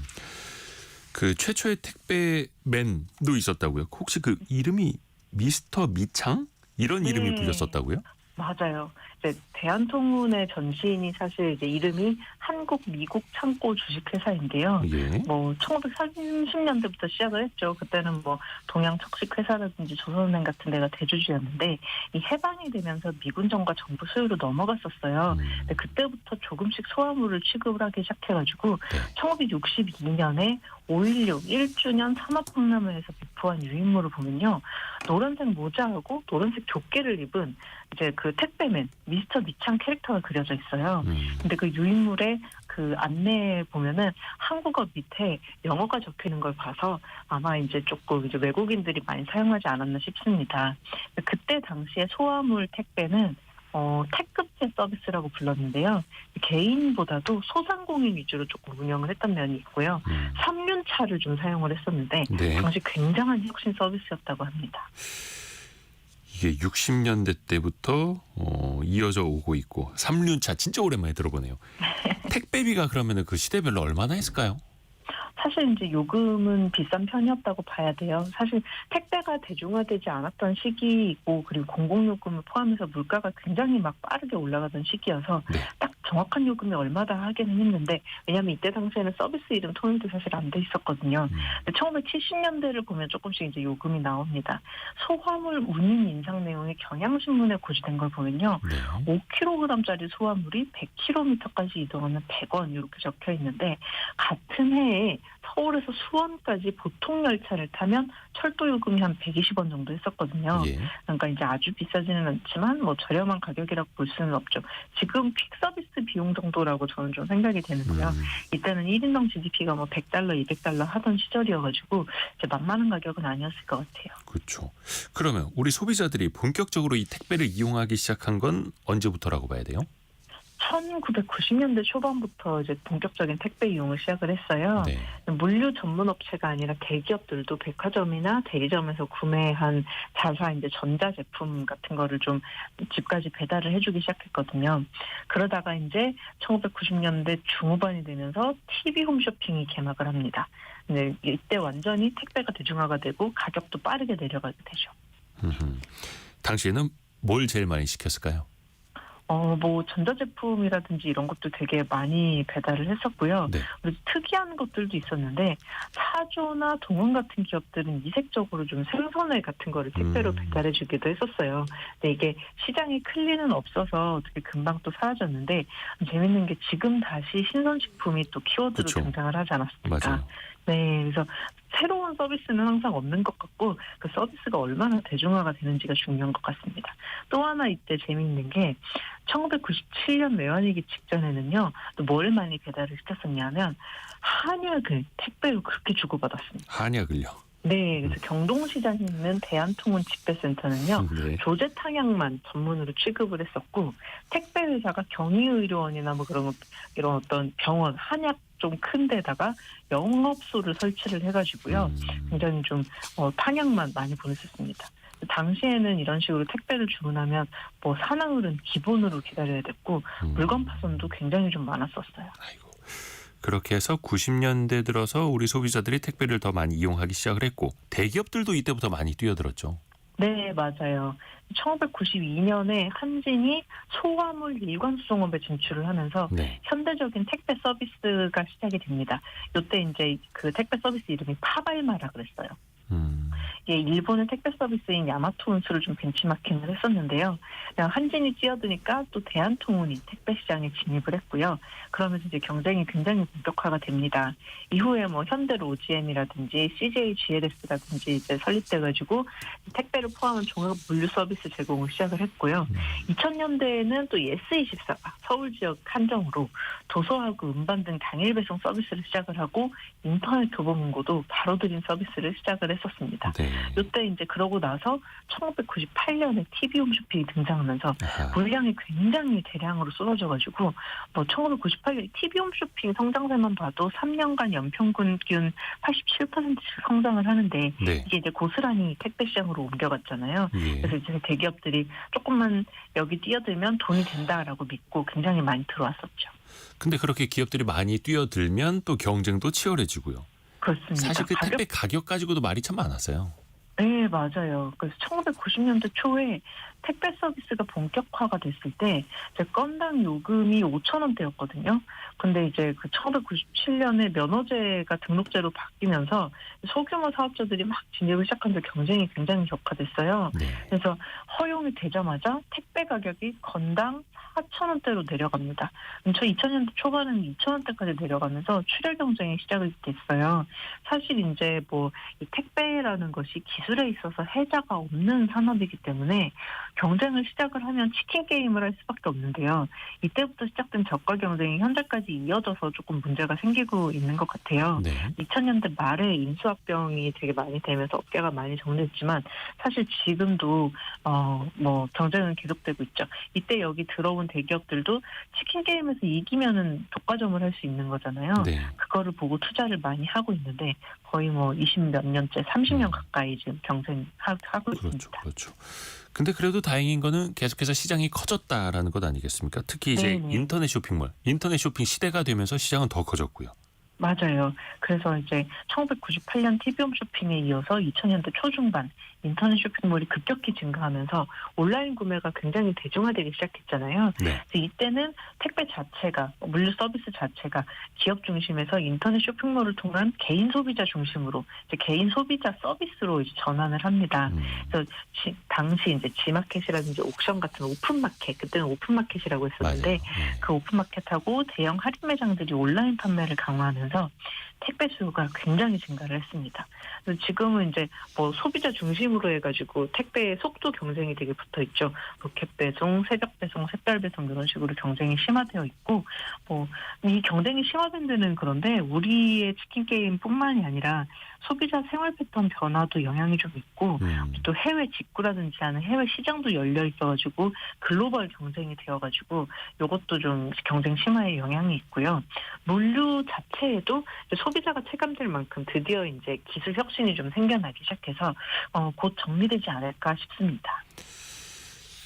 그 최초의 택배맨도 있었다고요? 혹시 그 이름이 미스터 미창? 이런 이름이 네. 불렸었다고요? 맞아요. 이제 대한통운의 전신이 사실 이제 이름이 한국 미국 창고 주식회사인데요. 예. 뭐 1930년대부터 시작을 했죠. 그때는 뭐 동양 척식회사라든지 조선은행 같은 데가 대주주였는데 이 해방이 되면서 미군정과 정부 소유로 넘어갔었어요. 근데 그때부터 조금씩 소화물을 취급을 하기 시작해가지고 네. 1962년에 5.16 1주년 산업박람회에서 배포한 유인물을 보면요. 노란색 모자하고 노란색 조끼를 입은 이제 그 택배맨 미스터 미창 캐릭터가 그려져 있어요. 근데 그 유인물의 그 안내에 보면은 한국어 밑에 영어가 적혀 있는 걸 봐서 아마 이제 조금 이제 외국인들이 많이 사용하지 않았나 싶습니다. 그때 당시에 소화물 택배는 택급제 서비스라고 불렀는데요. 개인보다도 소상공인 위주로 조금 운영을 했던 면이 있고요. 3륜차를 좀 사용을 했었는데 네. 당시 굉장한 혁신 서비스였다고 합니다. 이게 60년대 때부터 이어져 오고 있고 3륜차 진짜 오랜만에 들어보네요. 택배비가 그러면 그 시대별로 얼마나 했을까요? 사실 이제 요금은 비싼 편이었다고 봐야 돼요. 사실 택배가 대중화되지 않았던 시기이고 그리고 공공요금을 포함해서 물가가 굉장히 막 빠르게 올라가던 시기여서 네. 딱 정확한 요금이 얼마다 하기는 했는데 왜냐하면 이때 당시에는 서비스 이름 통일도 사실 안 돼 있었거든요. 근데 1970년대를 보면 조금씩 이제 요금이 나옵니다. 소화물 운임 인상 내용이 경향신문에 고지된 걸 보면요. 네. 5kg짜리 소화물이 100km까지 이동하면 100원 이렇게 적혀 있는데 같은 해에 서울에서 수원까지 보통 열차를 타면 철도 요금이 한 120원 정도 했었거든요. 예. 그러니까 이제 아주 비싸지는 않지만 뭐 저렴한 가격이라고 볼 수는 없죠. 지금 퀵 서비스 비용 정도라고 저는 좀 생각이 되는데요. 이때는 1인당 GDP가 뭐 $100, $200 하던 시절이어가지고 이제 만만한 가격은 아니었을 것 같아요. 그렇죠. 그러면 우리 소비자들이 본격적으로 이 택배를 이용하기 시작한 건 언제부터라고 봐야 돼요? 1990년대 초반부터 이제 본격적인 택배 이용을 시작을 했어요. 네. 물류 전문 업체가 아니라 대기업들도 백화점이나 대리점에서 구매한 자사 이제 전자 제품 같은 거를 좀 집까지 배달을 해주기 시작했거든요. 그러다가 이제 1990년대 중후반이 되면서 TV 홈쇼핑이 개막을 합니다. 근데 이때 완전히 택배가 대중화가 되고 가격도 빠르게 내려가게 되죠. 당시에는 뭘 제일 많이 시켰을까요? 뭐 전자제품이라든지 이런 것도 되게 많이 배달을 했었고요. 네. 그리고 특이한 것들도 있었는데 사조나 동원 같은 기업들은 이색적으로 좀 생선회 같은 거를 택배로 배달해주기도 했었어요. 근데 이게 시장에 클 리는 없어서 되게 금방 또 사라졌는데 재밌는 게 지금 다시 신선식품이 또 키워드로 그쵸. 등장을 하지 않았습니까? 맞아요. 네, 그래서 새로운 서비스는 항상 없는 것 같고 그 서비스가 얼마나 대중화가 되는지가 중요한 것 같습니다. 또 하나 이때 재미있는 게 1997년 외환위기 직전에는요. 또 뭘 많이 배달을 시켰었냐면 한약을 택배로 그렇게 주고받았습니다. 한약을요. 네, 그래서 경동시장에 있는 대한통운 집배센터는요. 네. 조제탕약만 전문으로 취급을 했었고 택배 회사가 경희의료원이나 뭐 이런 어떤 병원 한약 좀 큰 데다가 영업소를 설치를 해가지고요. 굉장히 좀 탕약만 많이 보냈었습니다. 당시에는 이런 식으로 택배를 주문하면 뭐 사나흘은 기본으로 기다려야 됐고 물건 파손도 굉장히 좀 많았었어요. 아이고. 그렇게 해서 90년대 들어서 우리 소비자들이 택배를 더 많이 이용하기 시작을 했고 대기업들도 이때부터 많이 뛰어들었죠. 네, 맞아요. 1992년에 한진이 소화물 일관 수송업에 진출을 하면서 네. 현대적인 택배 서비스가 시작이 됩니다. 이때 이제 그 택배 서비스 이름이 파발마라 그랬어요. 이게 일본의 택배 서비스인 야마토 운수를 좀 벤치마킹을 했었는데요. 그냥 한진이 뛰어드니까 또 대한통운이 택배 시장에 진입을 했고요. 그러면서 이제 경쟁이 굉장히 본격화가 됩니다. 이후에 뭐 현대로지엠이라든지 CJ GLS라든지 이제 설립돼가지고 택배를 포함한 종합 물류 서비스 제공을 시작을 했고요. 2000년대에는 또 S24가 서울 지역 한정으로 도서하고 음반 등 당일 배송 서비스를 시작을 하고 인터넷 교보문고도 바로 드린 서비스를 시작을 했었습니다. 네. 이때 이제 그러고 나서 1998년에 TV 홈쇼핑이 등장하면서 아하. 물량이 굉장히 대량으로 쏟아져가지고 1998년 TV 홈쇼핑 성장세만 봐도 3년간 연평균 87%씩 성장을 하는데 네. 이게 이제 고스란히 택배 시장으로 옮겨갔잖아요. 예. 그래서 이제 대기업들이 조금만 여기 뛰어들면 돈이 된다라고 믿고 굉장히 많이 들어왔었죠. 근데 그렇게 기업들이 많이 뛰어들면 또 경쟁도 치열해지고요. 그렇습니다. 사실 그 가격- 택배 가격 가지고도 말이 참 많았어요. 네, 맞아요. 그래서 1990년대 초에 택배 서비스가 본격화가 됐을 때 이제 건당 요금이 5,000원대였거든요. 근데 이제 그 1997년에 면허제가 등록제로 바뀌면서 소규모 사업자들이 막 진입을 시작하면서 경쟁이 굉장히 격화됐어요. 네. 그래서 허용이 되자마자 택배 가격이 건당 4,000원대로 내려갑니다. 2000년대 초반에는 2,000원대까지 내려가면서 출혈 경쟁이 시작이 됐어요. 사실 이제 이 택배라는 것이 기술에 있어서 해자가 없는 산업이기 때문에 경쟁을 시작을 하면 치킨 게임을 할 수밖에 없는데요. 이때부터 시작된 저가 경쟁이 현재까지 이어져서 조금 문제가 생기고 있는 것 같아요. 네. 2000년대 말에 인수합병이 되게 많이 되면서 업계가 많이 정리했지만 사실 지금도 경쟁은 계속되고 있죠. 이때 여기 들어온 대기업들도 치킨 게임에서 이기면은 독과점을 할 수 있는 거잖아요. 네. 그거를 보고 투자를 많이 하고 있는데 거의 20몇 년째, 30년 가까이 지금 경쟁하고 그렇죠. 있습니다. 그렇죠. 근데 그래도 다행인 거는 계속해서 시장이 커졌다라는 것 아니겠습니까? 특히 이제 네네. 인터넷 쇼핑몰, 인터넷 쇼핑 시대가 되면서 시장은 더 커졌고요. 맞아요. 그래서 이제 1998년 TV홈 쇼핑에 이어서 2000년대 초중반 인터넷 쇼핑몰이 급격히 증가하면서 온라인 구매가 굉장히 대중화되기 시작했잖아요. 네. 그래서 이때는 택배 자체가, 물류 서비스 자체가 기업 중심에서 인터넷 쇼핑몰을 통한 개인 소비자 중심으로 이제 개인 소비자 서비스로 이제 전환을 합니다. 그래서 당시 이제 지마켓이라든지 옥션 같은 오픈마켓, 그때는 오픈마켓이라고 했었는데 맞아요. 그 오픈마켓하고 대형 할인 매장들이 온라인 판매를 강화하면서 택배 수요가 굉장히 증가를 했습니다. 그래서 지금은 이제 소비자 중심으로 해가지고 택배의 속도 경쟁이 되게 붙어 있죠. 로켓 배송, 새벽 배송, 샛별 배송 이런 식으로 경쟁이 심화되어 있고 이 경쟁이 심화된 데는 그런데 우리의 치킨 게임뿐만이 아니라 소비자 생활 패턴 변화도 영향이 좀 있고 또 해외 직구라든지 하는 해외 시장도 열려 있어가지고 글로벌 경쟁이 되어가지고 이것도 좀 경쟁 심화에 영향이 있고요. 물류 자체에도 소비자가 체감될 만큼 드디어 이제 기술 혁신이 좀 생겨나기 시작해서 곧 정리되지 않을까 싶습니다.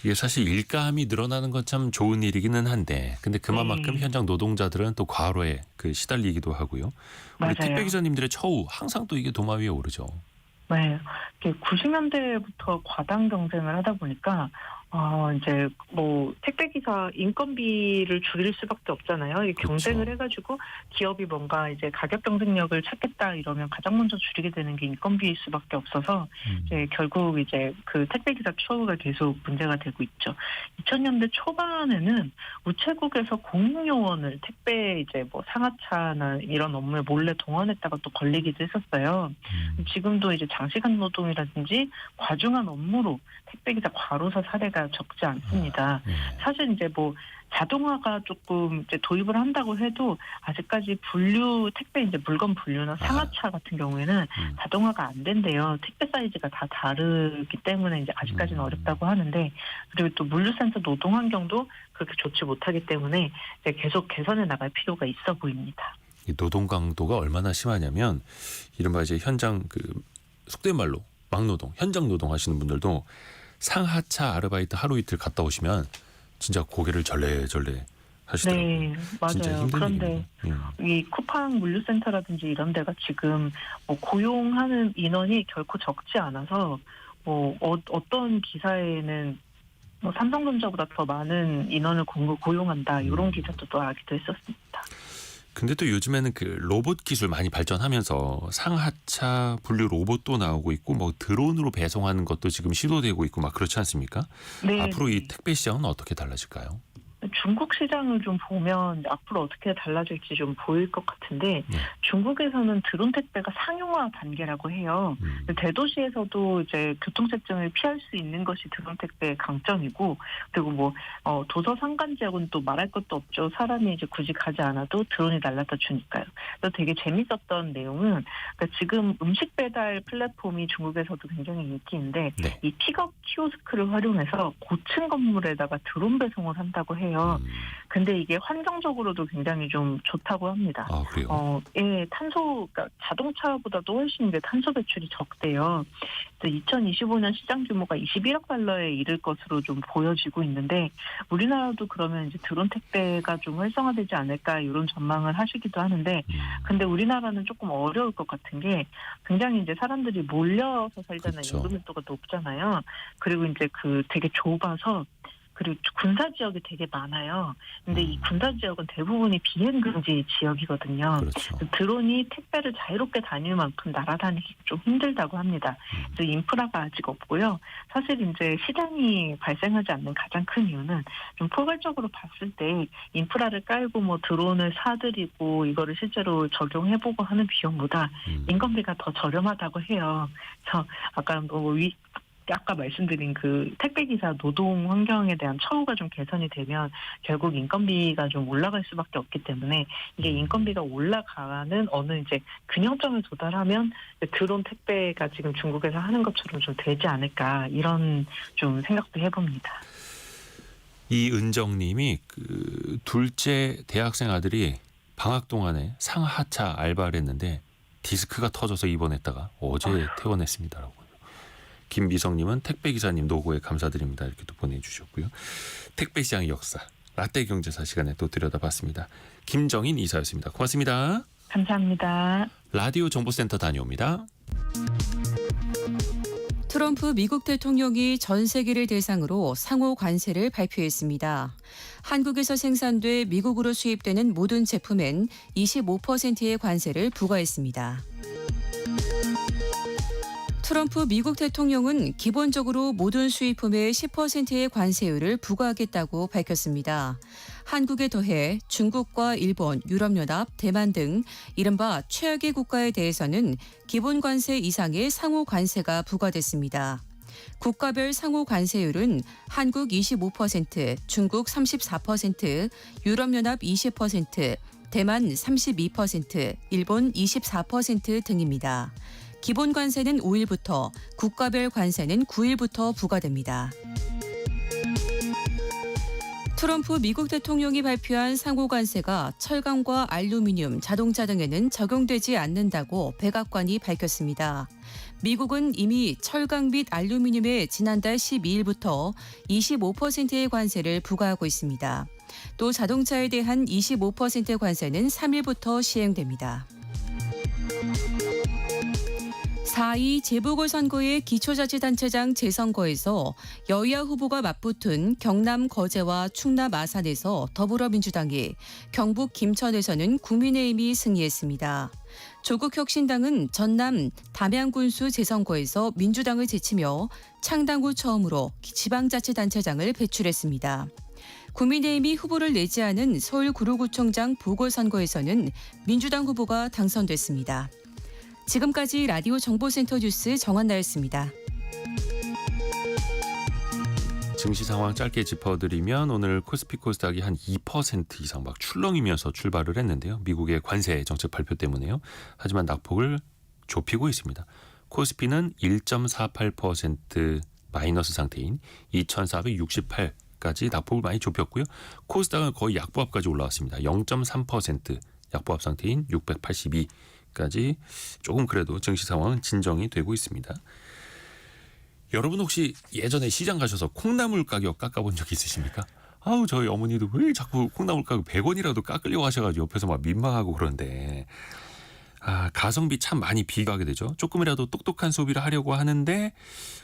이게 사실 일감이 늘어나는 건 참 좋은 일이기는 한데, 근데 그만큼 네. 현장 노동자들은 또 과로에 시달리기도 하고요. 우리 맞아요. 택배 기사님들의 처우 항상 또 이게 도마 위에 오르죠. 네, 90년대부터 과당 경쟁을 하다 보니까 이제 택배 기사 인건비를 줄일 수밖에 없잖아요. 이 경쟁을 그렇죠. 해가지고 기업이 뭔가 이제 가격 경쟁력을 찾겠다 이러면 가장 먼저 줄이게 되는 게 인건비일 수밖에 없어서 이제 결국 이제 그 택배 기사 처우가 계속 문제가 되고 있죠. 2000년대 초반에는 우체국에서 공용요원을 택배 이제 상하차나 이런 업무에 몰래 동원했다가 또 걸리기도 했었어요. 지금도 이제 장시간 노동이라든지 과중한 업무로 택배 기사 과로사 사례가 적지 않습니다. 사실 이제 자동화가 조금 이제 도입을 한다고 해도 아직까지 택배 이제 물건 분류나 상하차 같은 경우에는 자동화가 안 된대요. 택배 사이즈가 다 다르기 때문에 이제 아직까지는 어렵다고 하는데, 그리고 또 물류센터 노동 환경도 그렇게 좋지 못하기 때문에 이제 계속 개선해 나갈 필요가 있어 보입니다. 이 노동 강도가 얼마나 심하냐면, 이른바 이제 현장 속된 말로 막노동, 현장 노동 하시는 분들도 상하차 아르바이트 하루 이틀 갔다 오시면 진짜 고개를 절레절레 하시더라고요. 네, 진짜 맞아요. 힘든 그런데 일이에요. 이 쿠팡 물류센터라든지 이런 데가 지금 고용하는 인원이 결코 적지 않아서 어떤 기사에는 삼성전자보다 더 많은 인원을 고용한다 이런 기사도 또 나기도 했었습니다. 근데 또 요즘에는 로봇 기술 많이 발전하면서 상하차 분류 로봇도 나오고 있고 드론으로 배송하는 것도 지금 시도되고 있고 막 그렇지 않습니까? 네, 앞으로 이 택배 시장은 어떻게 달라질까요? 중국 시장을 좀 보면 앞으로 어떻게 달라질지 좀 보일 것 같은데 네. 중국에서는 드론 택배가 상용화 단계라고 해요. 대도시에서도 이제 교통체증을 피할 수 있는 것이 드론 택배의 강점이고 그리고 뭐 도서 상간 지역은 또 말할 것도 없죠. 사람이 이제 굳이 가지 않아도 드론이 날라다 주니까요. 그래서 되게 재밌었던 내용은 그러니까 지금 음식 배달 플랫폼이 중국에서도 굉장히 인기인데 네. 이 픽업 키오스크를 활용해서 고층 건물에다가 드론 배송을 한다고 해요. 근데 이게 환경적으로도 굉장히 좀 좋다고 합니다. 아, 그래요? 예, 그러니까 자동차보다도 훨씬 이제 탄소 배출이 적대요. 2025년 시장 규모가 21억 달러에 이를 것으로 좀 보여지고 있는데 우리나라도 그러면 이제 드론 택배가 좀 활성화되지 않을까 이런 전망을 하시기도 하는데 근데 우리나라는 조금 어려울 것 같은 게 굉장히 이제 사람들이 몰려서 살잖아요. 그쵸. 인구 밀도가 높잖아요. 그리고 이제 그 되게 좁아서 그리고 군사 지역이 되게 많아요. 근데 이 군사 지역은 대부분이 비행 금지 지역이거든요. 그렇죠. 드론이 택배를 자유롭게 다닐 만큼 날아다니기 좀 힘들다고 합니다. 그래서 인프라가 아직 없고요. 사실 이제 시장이 발생하지 않는 가장 큰 이유는 좀 포괄적으로 봤을 때 인프라를 깔고 뭐 드론을 사들이고 이거를 실제로 적용해보고 하는 비용보다 인건비가 더 저렴하다고 해요. 그래서 아까 말씀드린 그 택배기사 노동 환경에 대한 처우가 좀 개선이 되면 결국 인건비가 좀 올라갈 수밖에 없기 때문에 이게 인건비가 올라가는 어느 이제 균형점에 도달하면 드론 택배가 지금 중국에서 하는 것처럼 좀 되지 않을까 이런 좀 생각도 해봅니다. 이은정님이 그 둘째 대학생 아들이 방학 동안에 상하차 알바를 했는데 디스크가 터져서 입원했다가 어제 퇴원했습니다라고. 김미성님은 택배기사님 노고에 감사드립니다. 이렇게 또 보내주셨고요. 택배시장의 역사, 라떼경제사 시간에 또 들여다봤습니다. 김정인 이사였습니다. 고맙습니다. 감사합니다. 라디오 정보센터 다녀옵니다. 트럼프 미국 대통령이 전 세계를 대상으로 상호 관세를 발표했습니다. 한국에서 생산돼 미국으로 수입되는 모든 제품엔 25%의 관세를 부과했습니다. 트럼프 미국 대통령은 기본적으로 모든 수입품에 10%의 관세율을 부과하겠다고 밝혔습니다. 한국에 더해 중국과 일본, 유럽연합, 대만 등 이른바 최악의 국가에 대해서는 기본 관세 이상의 상호 관세가 부과됐습니다. 국가별 상호 관세율은 한국 25%, 중국 34%, 유럽연합 20%, 대만 32%, 일본 24% 등입니다. 기본 관세는 5일부터, 국가별 관세는 9일부터 부과됩니다. 트럼프 미국 대통령이 발표한 상호 관세가 철강과 알루미늄, 자동차 등에는 적용되지 않는다고 백악관이 밝혔습니다. 미국은 이미 철강 및 알루미늄에 지난달 12일부터 25%의 관세를 부과하고 있습니다. 또 자동차에 대한 25% 관세는 3일부터 시행됩니다. 4.2 재보궐선거의 기초자치단체장 재선거에서 여야 후보가 맞붙은 경남 거제와 충남 아산에서 더불어민주당이, 경북 김천에서는 국민의힘이 승리했습니다. 조국혁신당은 전남 담양군수 재선거에서 민주당을 제치며 창당 후 처음으로 지방자치단체장을 배출했습니다. 국민의힘이 후보를 내지 않은 서울 구로구청장 보궐선거에서는 민주당 후보가 당선됐습니다. 지금까지 라디오 정보센터 뉴스 정한나였습니다. 증시 상황 짧게 짚어드리면 오늘 코스피 코스닥이 한 2% 이상 막 출렁이면서 출발을 했는데요. 미국의 관세 정책 발표 때문에요. 하지만 낙폭을 좁히고 있습니다. 코스피는 1.48% 마이너스 상태인 2,468까지 낙폭을 많이 좁혔고요. 코스닥은 거의 약보합까지 올라왔습니다. 0.3% 약보합 상태인 682까지 조금 그래도 증시 상황은 진정이 되고 있습니다. 여러분 혹시 예전에 시장 가셔서 콩나물 가격 깎아본 적 있으십니까? 아우 저희 어머니도 왜 자꾸 콩나물 가격 100원이라도 깎으려고 하셔가지고 옆에서 막 민망하고 그런데 가성비 참 많이 비교하게 되죠. 조금이라도 똑똑한 소비를 하려고 하는데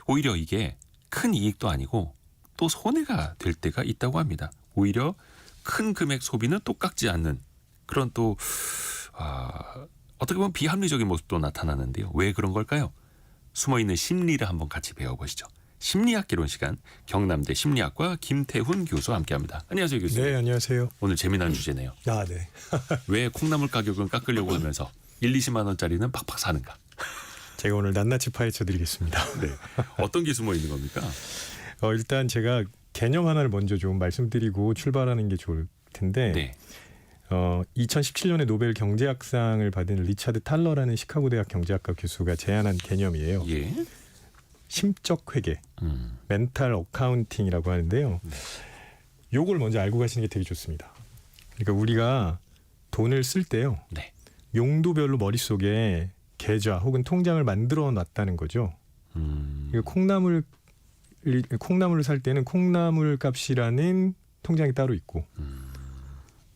오히려 이게 큰 이익도 아니고 또 손해가 될 때가 있다고 합니다. 오히려 큰 금액 소비는 또 깎지 않는 그런 또 어떻게 보면 비합리적인 모습도 나타나는데요. 왜 그런 걸까요? 숨어있는 심리를 한번 같이 배워보시죠. 심리학개론 시간 경남대 심리학과 김태훈 교수와 함께합니다. 안녕하세요 교수님. 네, 안녕하세요. 오늘 재미난 주제네요. 아, 네. 왜 콩나물 가격은 깎으려고 하면서 1, 20만 원짜리는 팍팍 사는가? 제가 오늘 낱낱이 파헤쳐 드리겠습니다. 네. 어떤 게 숨어 있는 겁니까? 일단 제가 개념 하나를 먼저 좀 말씀드리고 출발하는 게 좋을 텐데 네. 2017년에 노벨 경제학상을 받은 리차드 탈러라는 시카고 대학 경제학과 교수가 제안한 개념이에요. 예. 심적 회계, 멘탈 어카운팅이라고 하는데요. 네. 요걸 먼저 알고 가시는 게 되게 좋습니다. 그러니까 우리가 돈을 쓸 때요. 네. 용도별로 머릿속에 계좌 혹은 통장을 만들어 놨다는 거죠. 그러니까 콩나물을 살 때는 콩나물 값이라는 통장이 따로 있고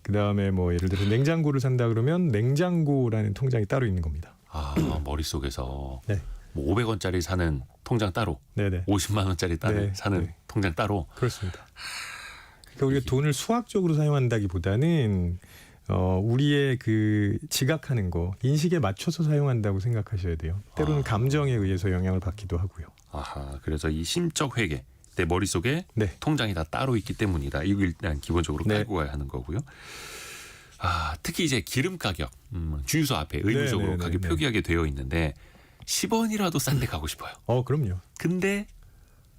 그다음에 뭐 예를 들어서 냉장고를 산다 그러면 냉장고라는 통장이 따로 있는 겁니다. 아, 머릿속에서 네. 뭐 500원짜리 사는 통장 따로, 네네. 50만 원짜리 네, 사는 네. 통장 따로. 그렇습니다. 그러니까 우리가 돈을 수학적으로 사용한다기보다는 우리의 그 지각하는 거 인식에 맞춰서 사용한다고 생각하셔야 돼요. 때로는 감정에 의해서 영향을 받기도 하고요. 아하, 그래서 이 심적 회계 내 머릿속에 네. 통장이 다 따로 있기 때문이다. 이거 일단 기본적으로 네. 깔고 가야 하는 거고요. 아, 특히 이제 기름 가격 주유소 앞에 의무적으로 네, 네, 가격 네, 표기하게 되어 있는데 10원이라도 싼 데 가고 싶어요. 그럼요. 근데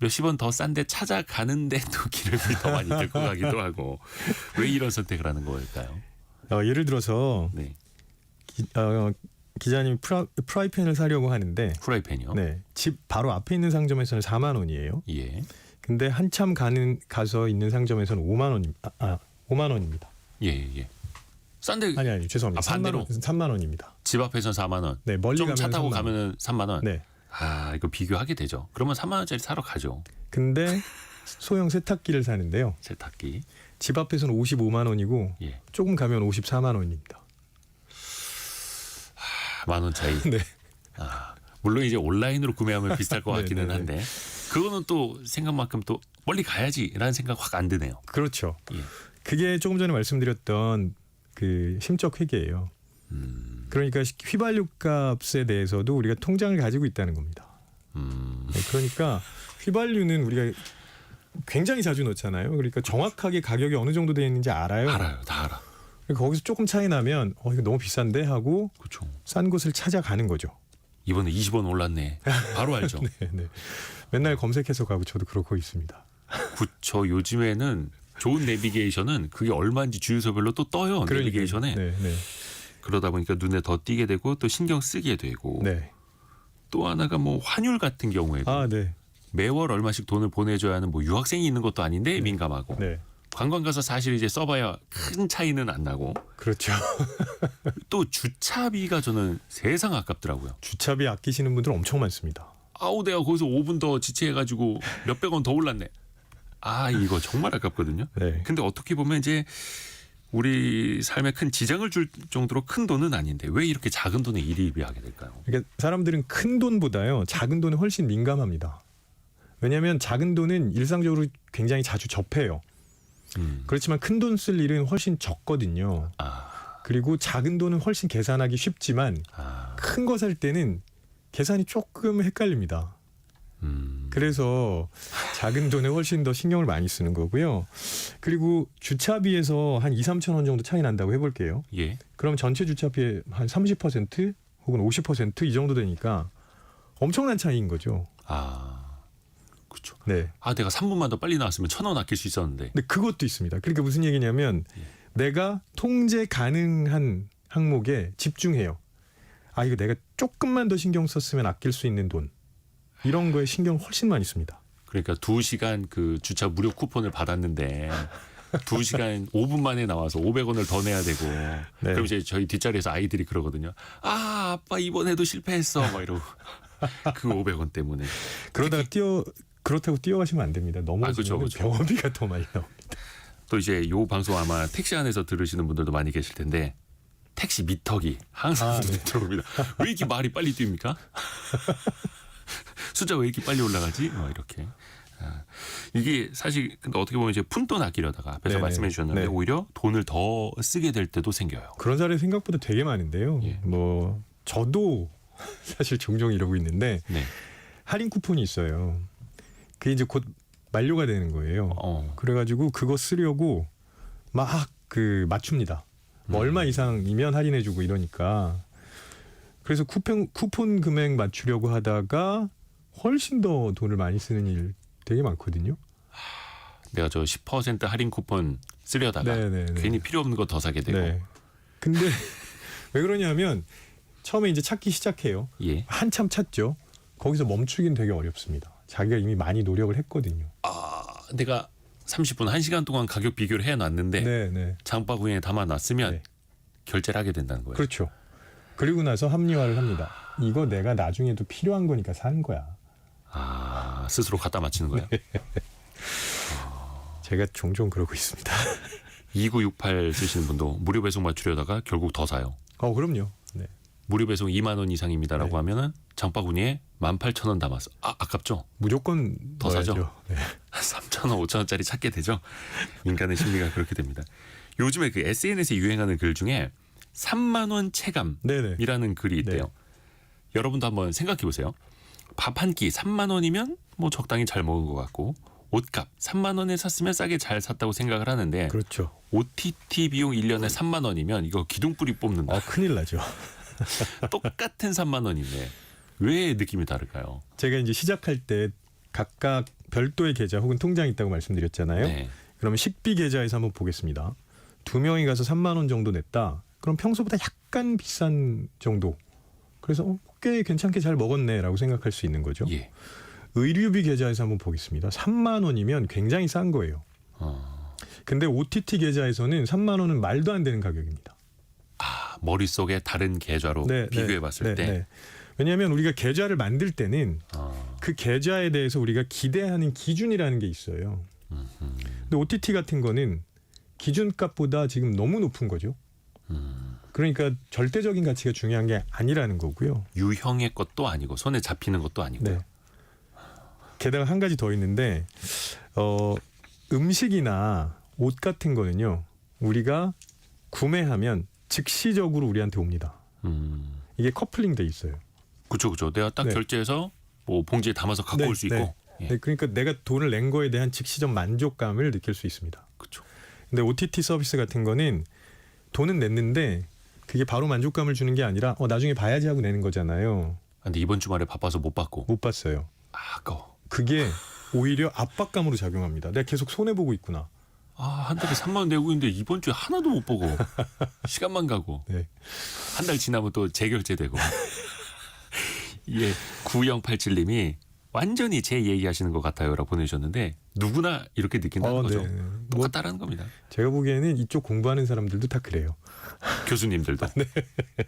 몇십 원 더 싼 데 찾아가는데 또 기름이 더 많이 들고 가기도 하고 왜 이런 선택을 하는 걸까요? 예를 들어서 네. 기자님 프라이팬을 사려고 하는데 프라이팬이요? 네, 집 바로 앞에 있는 상점에서는 4만 원이에요. 예. 근데 한참 가서 있는 상점에서는 5만 원입니다. 예, 예. 싼데 아니 죄송합니다. 반대로? 3만 원입니다. 집 앞에서는 4만 원. 네, 멀리 좀 가면 차 타고 3만 원. 가면은 3만 원. 네. 아, 이거 비교하게 되죠. 그러면 3만 원짜리 사러 가죠. 근데 소형 세탁기를 사는데요. 세탁기. 집 앞에서는 55만 원이고 예. 조금 가면 54만 원입니다. 만 원 차이. 네. 아, 물론 이제 온라인으로 구매하면 비쌀 것 네, 같기는 네, 네. 한데 그거는 또 생각만큼 또 멀리 가야지라는 생각 확 안 드네요. 그렇죠. 예. 그게 조금 전에 말씀드렸던 그 심적 회계예요. 그러니까 휘발유 값에 대해서도 우리가 통장을 가지고 있다는 겁니다. 네, 그러니까 휘발유는 우리가 굉장히 자주 넣잖아요. 그러니까 정확하게 가격이 어느 정도 되어 있는지 알아요. 알아요, 다 알아. 그러니까 거기서 조금 차이 나면 이거 너무 비싼데 하고 그렇죠. 싼 곳을 찾아가는 거죠. 이번에 20원 올랐네. 바로 알죠. 네, 네. 맨날 검색해서 가고 저도 그러고 있습니다. 그렇죠. 요즘에는 좋은 내비게이션은 그게 얼마인지 주유소별로 또 떠요. 내비게이션에. 네, 네, 그러다 보니까 눈에 더 띄게 되고 또 신경 쓰게 되고 네. 또 하나가 뭐 환율 같은 경우에도 네, 매월 얼마씩 돈을 보내줘야 하는 뭐 유학생이 있는 것도 아닌데 민감하고 네. 관광 가서 사실 이제 써봐야 큰 차이는 안 나고 그렇죠. 또 주차비가 저는 세상 아깝더라고요. 주차비 아끼시는 분들 엄청 많습니다. 아우 내가 거기서 5분 더 지체해가지고 몇백 원 더 올랐네. 아 이거 정말 아깝거든요. 네. 근데 어떻게 보면 이제 우리 삶에 큰 지장을 줄 정도로 큰 돈은 아닌데 왜 이렇게 작은 돈에 일희일비하게 될까요? 그러니까 사람들은 큰 돈보다요 작은 돈에 훨씬 민감합니다. 왜냐하면 작은 돈은 일상적으로 굉장히 자주 접해요. 그렇지만 큰 돈 쓸 일은 훨씬 적거든요. 그리고 작은 돈은 훨씬 계산하기 쉽지만 큰 거 살 때는 계산이 조금 헷갈립니다. 그래서 작은 돈에 훨씬 더 신경을 많이 쓰는 거고요. 그리고 주차비에서 한 2, 3천 원 정도 차이 난다고 해볼게요. 예. 그럼 전체 주차비의 한 30% 혹은 50% 이 정도 되니까 엄청난 차이인 거죠. 그렇죠. 네. 아 내가 3분만 더 빨리 나왔으면 1,000원 아낄 수 있었는데. 근데 그것도 있습니다. 그러니까 무슨 얘기냐면 내가 통제 가능한 항목에 집중해요. 이거 내가 조금만 더 신경 썼으면 아낄 수 있는 돈. 이런 거에 신경 훨씬 많이 씁니다. 그러니까 2시간 그 주차 무료 쿠폰을 받았는데 2시간 5분 만에 나와서 500원을 더 내야 되고 그럼 이제 저희 뒷자리에서 아이들이 그러거든요. 아빠 이번에도 실패했어. 막 이러고 그 500원 때문에. 그러다가 그렇다고 뛰어가시면 안 됩니다. 넘어지면 그렇죠. 병원비가 더 많이 나옵니다. 또 이제 요 방송 아마 택시 안에서 들으시는 분들도 많이 계실 텐데 택시 미터기 항상 들어옵니다. 왜 이렇게 말이 빨리 뜁니까? 숫자 왜 이렇게 빨리 올라가지? 이렇게. 이게 사실 근데 어떻게 보면 이제 푼돈 아끼려다가 앞에서 네네. 말씀해 주셨는데 네. 오히려 돈을 더 쓰게 될 때도 생겨요. 그런 사례 생각보다 되게 많은데요. 예. 뭐 저도 사실 종종 이러고 있는데 네. 할인 쿠폰이 있어요. 그게 이제 곧 만료가 되는 거예요. 그래가지고 그거 쓰려고 막 그 맞춥니다. 뭐 얼마 이상이면 할인해주고 이러니까. 그래서 쿠폰 금액 맞추려고 하다가 훨씬 더 돈을 많이 쓰는 일 되게 많거든요. 내가 저 10% 할인 쿠폰 쓰려다가 네네네. 괜히 필요 없는 거 더 사게 되고. 네. 근데 왜 그러냐면 처음에 이제 찾기 시작해요. 예. 한참 찾죠. 거기서 멈추긴 되게 어렵습니다. 자기가 이미 많이 노력을 했거든요. 내가 30분 1시간 동안 가격 비교를 해놨는데 네. 장바구니에 담아놨으면 네. 결제를 하게 된다는 거예요. 그렇죠. 그리고 나서 합리화를 합니다. 이거 내가 나중에도 필요한 거니까 사는 거야. 스스로 갖다 맞히는 거예요. 제가 종종 그러고 있습니다. 2968 쓰시는 분도 무료 배송 맞추려다가 결국 더 사요. 그럼요. 네. 무료 배송 2만 원 이상입니다라고 네. 하면은 장바구니에 18,000원 담았어. 아깝죠? 무조건 더 사죠? 넣어야죠. 네. 3,000원, 5,000원짜리 찾게 되죠. 인간의 심리가 그렇게 됩니다. 요즘에 그 SNS에 유행하는 글 중에 3만 원 체감이라는 네네. 글이 있대요. 네. 여러분도 한번 생각해 보세요. 밥 한 끼 3만 원이면 뭐 적당히 잘 먹은 것 같고 옷값 3만 원에 샀으면 싸게 잘 샀다고 생각을 하는데 그렇죠. OTT 비용 1년에 3만 원이면 이거 기둥뿌리 뽑는다. 큰일 나죠. 똑같은 3만 원인데 왜 느낌이 다를까요? 제가 이제 시작할 때 각각 별도의 계좌 혹은 통장이 있다고 말씀드렸잖아요. 네. 그러면 식비 계좌에서 한번 보겠습니다. 2명이 가서 3만 원 정도 냈다. 그럼 평소보다 약간 비싼 정도. 그래서 꽤 괜찮게 잘 먹었네라고 생각할 수 있는 거죠. 예. 의류비 계좌에서 한번 보겠습니다. 3만 원이면 굉장히 싼 거예요. 근데 OTT 계좌에서는 3만 원은 말도 안 되는 가격입니다. 머릿속에 다른 계좌로 비교해 봤을 때 왜냐하면 우리가 계좌를 만들 때는 그 계좌에 대해서 우리가 기대하는 기준이라는 게 있어요. 근데 OTT 같은 거는 기준값보다 지금 너무 높은 거죠. 그러니까 절대적인 가치가 중요한 게 아니라는 거고요. 유형의 것도 아니고 손에 잡히는 것도 아니고요. 네. 게다가 한 가지 더 있는데 음식이나 옷 같은 거는요. 우리가 구매하면 즉시적으로 우리한테 옵니다. 이게 커플링 돼 있어요. 그렇죠. 내가 딱 네. 결제해서 뭐 봉지에 담아서 갖고 올 수 있고. 예. 네, 그러니까 내가 돈을 낸 거에 대한 즉시적 만족감을 느낄 수 있습니다. 그렇죠. 근데 OTT 서비스 같은 거는 돈은 냈는데 그게 바로 만족감을 주는 게 아니라 나중에 봐야지 하고 내는 거잖아요. 근데 이번 주말에 바빠서 못 받고. 못 봤어요. 아까워. 그게 오히려 압박감으로 작용합니다. 내가 계속 손해보고 있구나. 한 달에 3만 원 내고 있는데 이번 주에 하나도 못 보고 시간만 가고 네. 한 달 지나면 또 재결제되고. 예, 9087님이 완전히 제 얘기하시는 것 같아요라고 보내주셨는데 누구나 이렇게 느낀다는 거죠. 네. 똑같다라는 겁니다. 제가 보기에는 이쪽 공부하는 사람들도 다 그래요. 교수님들도.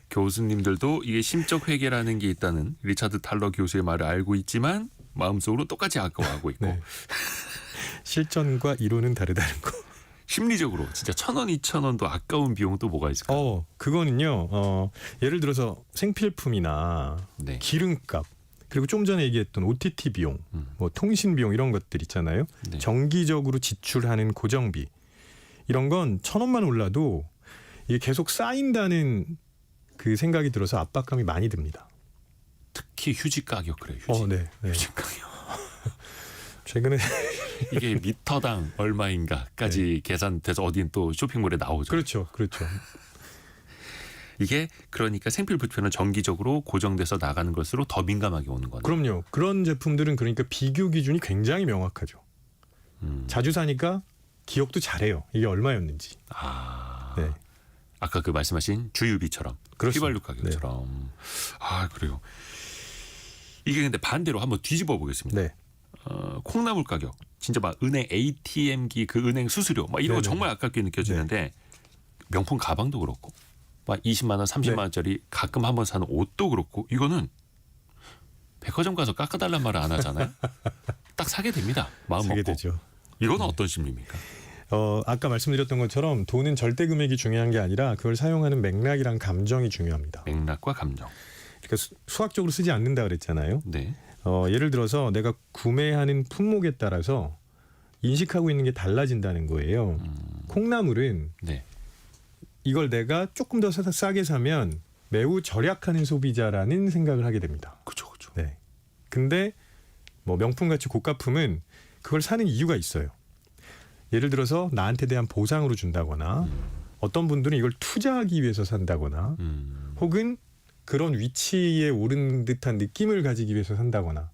교수님들도 이게 심적 회계라는 게 있다는 리차드 탈러 교수의 말을 알고 있지만 마음속으로 똑같이 아까워하고 있고 네. 실전과 이론은 다르다는 거. 심리적으로 진짜 1,000원, 2,000원도 아까운 비용은 또 뭐가 있을까요? 그거는요. 예를 들어서 생필품이나 네. 기름값 그리고 좀 전에 얘기했던 OTT 비용, 뭐 통신 비용 이런 것들 있잖아요. 네. 정기적으로 지출하는 고정비 이런 건 1,000원만 올라도 이게 계속 쌓인다는 그 생각이 들어서 압박감이 많이 듭니다. 특히 휴지 가격 그래요. 휴지. 네. 휴지 가격. 최근에 이게 미터당 얼마인가까지 계산돼서 어딘 또 쇼핑몰에 나오죠. 그렇죠. 이게 그러니까 생필품은 정기적으로 고정돼서 나가는 것으로 더 민감하게 오는 거네요. 그럼요. 그런 제품들은 그러니까 비교 기준이 굉장히 명확하죠. 자주 사니까 기억도 잘해요. 이게 얼마였는지. 네. 아까 그 말씀하신 주유비처럼 그렇습니다. 휘발유 가격처럼. 그래요. 이게 근데 반대로 한번 뒤집어 보겠습니다. 네. 콩나물 가격 진짜 막 은행 ATM기 그 은행 수수료 막 이런 거 네네. 정말 아깝게 느껴지는데 명품 가방도 그렇고 막 20만 원, 30만 원짜리 가끔 한번 사는 옷도 그렇고 이거는 백화점 가서 깎아달란 말을 안 하잖아요. 딱 사게 됩니다. 마음 사게 먹고. 되죠. 이건 어떤 심리입니까? 아까 말씀드렸던 것처럼 돈은 절대 금액이 중요한 게 아니라 그걸 사용하는 맥락이랑 감정이 중요합니다. 맥락과 감정. 그러니까 수학적으로 쓰지 않는다 그랬잖아요. 네. 예를 들어서 내가 구매하는 품목에 따라서 인식하고 있는 게 달라진다는 거예요. 콩나물은 네. 이걸 내가 조금 더 싸게 사면 매우 절약하는 소비자라는 생각을 하게 됩니다. 그렇죠. 네. 근데 뭐 명품같이 고가품은 그걸 사는 이유가 있어요. 예를 들어서 나한테 대한 보상으로 준다거나 어떤 분들은 이걸 투자하기 위해서 산다거나 혹은 그런 위치에 오른 듯한 느낌을 가지기 위해서 산다거나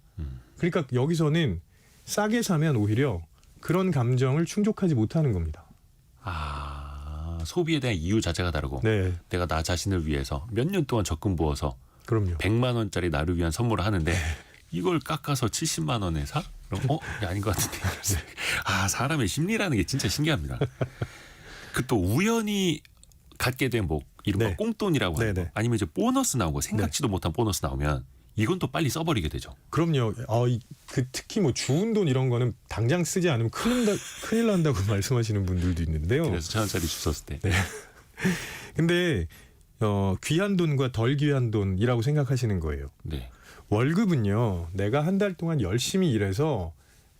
그러니까 여기서는 싸게 사면 오히려 그런 감정을 충족하지 못하는 겁니다. 소비에 대한 이유 자체가 다르고 네, 내가 나 자신을 위해서 몇 년 동안 적금 부어서 그럼요. 100만 원짜리 나를 위한 선물을 하는데 이걸 깎아서 70만 원에 사? 그럼 이게 아닌 것 같은데. 사람의 심리라는 게 진짜 신기합니다. 그 또 우연히 갖게 된 뭐 이른바 네. 꽁돈이라고 하는 거 네. 아니면 이제 보너스 나오고 생각지도 못한 보너스 나오면 이건 또 빨리 써버리게 되죠. 그럼요. 특히 뭐 주운 돈 이런 거는 당장 쓰지 않으면 큰일 난다고 말씀하시는 분들도 있는데요. 그래서 1,000원짜리 주웠을 때. 네. 근데 귀한 돈과 덜 귀한 돈이라고 생각하시는 거예요. 네. 월급은요. 내가 한 달 동안 열심히 일해서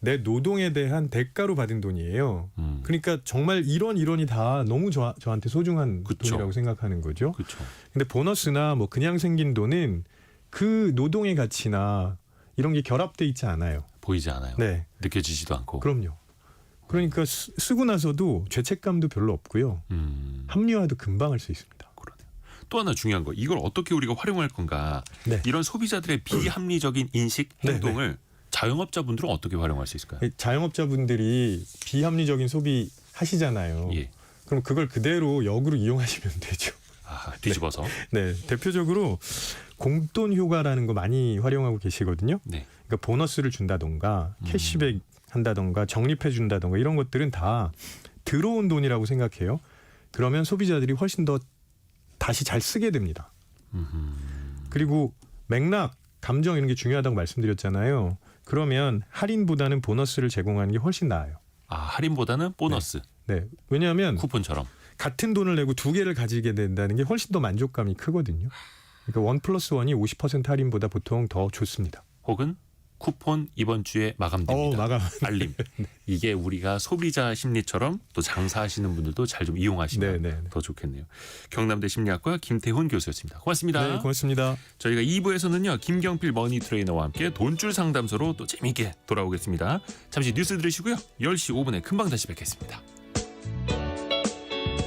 내 노동에 대한 대가로 받은 돈이에요. 그러니까 정말 이론이 다 너무 저한테 소중한 그쵸. 돈이라고 생각하는 거죠. 그렇죠. 근데 보너스나 뭐 그냥 생긴 돈은 그 노동의 가치나 이런 게 결합돼 있지 않아요. 보이지 않아요. 네, 느껴지지도 않고. 그럼요. 그러니까 쓰고 나서도 죄책감도 별로 없고요. 합리화도 금방 할 수 있습니다. 그러네요. 또 하나 중요한 거, 이걸 어떻게 우리가 활용할 건가? 네. 이런 소비자들의 비합리적인 인식, 네, 행동을 자영업자분들은 어떻게 활용할 수 있을까요? 자영업자분들이 비합리적인 소비 하시잖아요. 예. 그럼 그걸 그대로 역으로 이용하시면 되죠. 뒤집어서. 네, 대표적으로 공돈 효과라는 거 많이 활용하고 계시거든요. 네. 그러니까 보너스를 준다던가 캐시백 한다던가 적립해 준다던가 이런 것들은 다 들어온 돈이라고 생각해요. 그러면 소비자들이 훨씬 더 다시 잘 쓰게 됩니다. 그리고 맥락, 감정 이런 게 중요하다고 말씀드렸잖아요. 그러면 할인보다는 보너스를 제공하는 게 훨씬 나아요. 할인보다는 보너스. 네, 왜냐하면 쿠폰처럼. 같은 돈을 내고 두 개를 가지게 된다는 게 훨씬 더 만족감이 크거든요. 그러니까 1+1이 50% 할인보다 보통 더 좋습니다. 혹은 쿠폰 이번 주에 마감됩니다. 마감. 알림. 이게 우리가 소비자 심리처럼 또 장사하시는 분들도 잘 좀 이용하시면 네. 더 좋겠네요. 경남대 심리학과 김태훈 교수였습니다. 고맙습니다. 네, 고맙습니다. 저희가 2부에서는요. 김경필 머니 트레이너와 함께 돈줄 상담소로 또 재미있게 돌아오겠습니다. 잠시 뉴스 들으시고요. 10시 5분에 금방 다시 뵙겠습니다.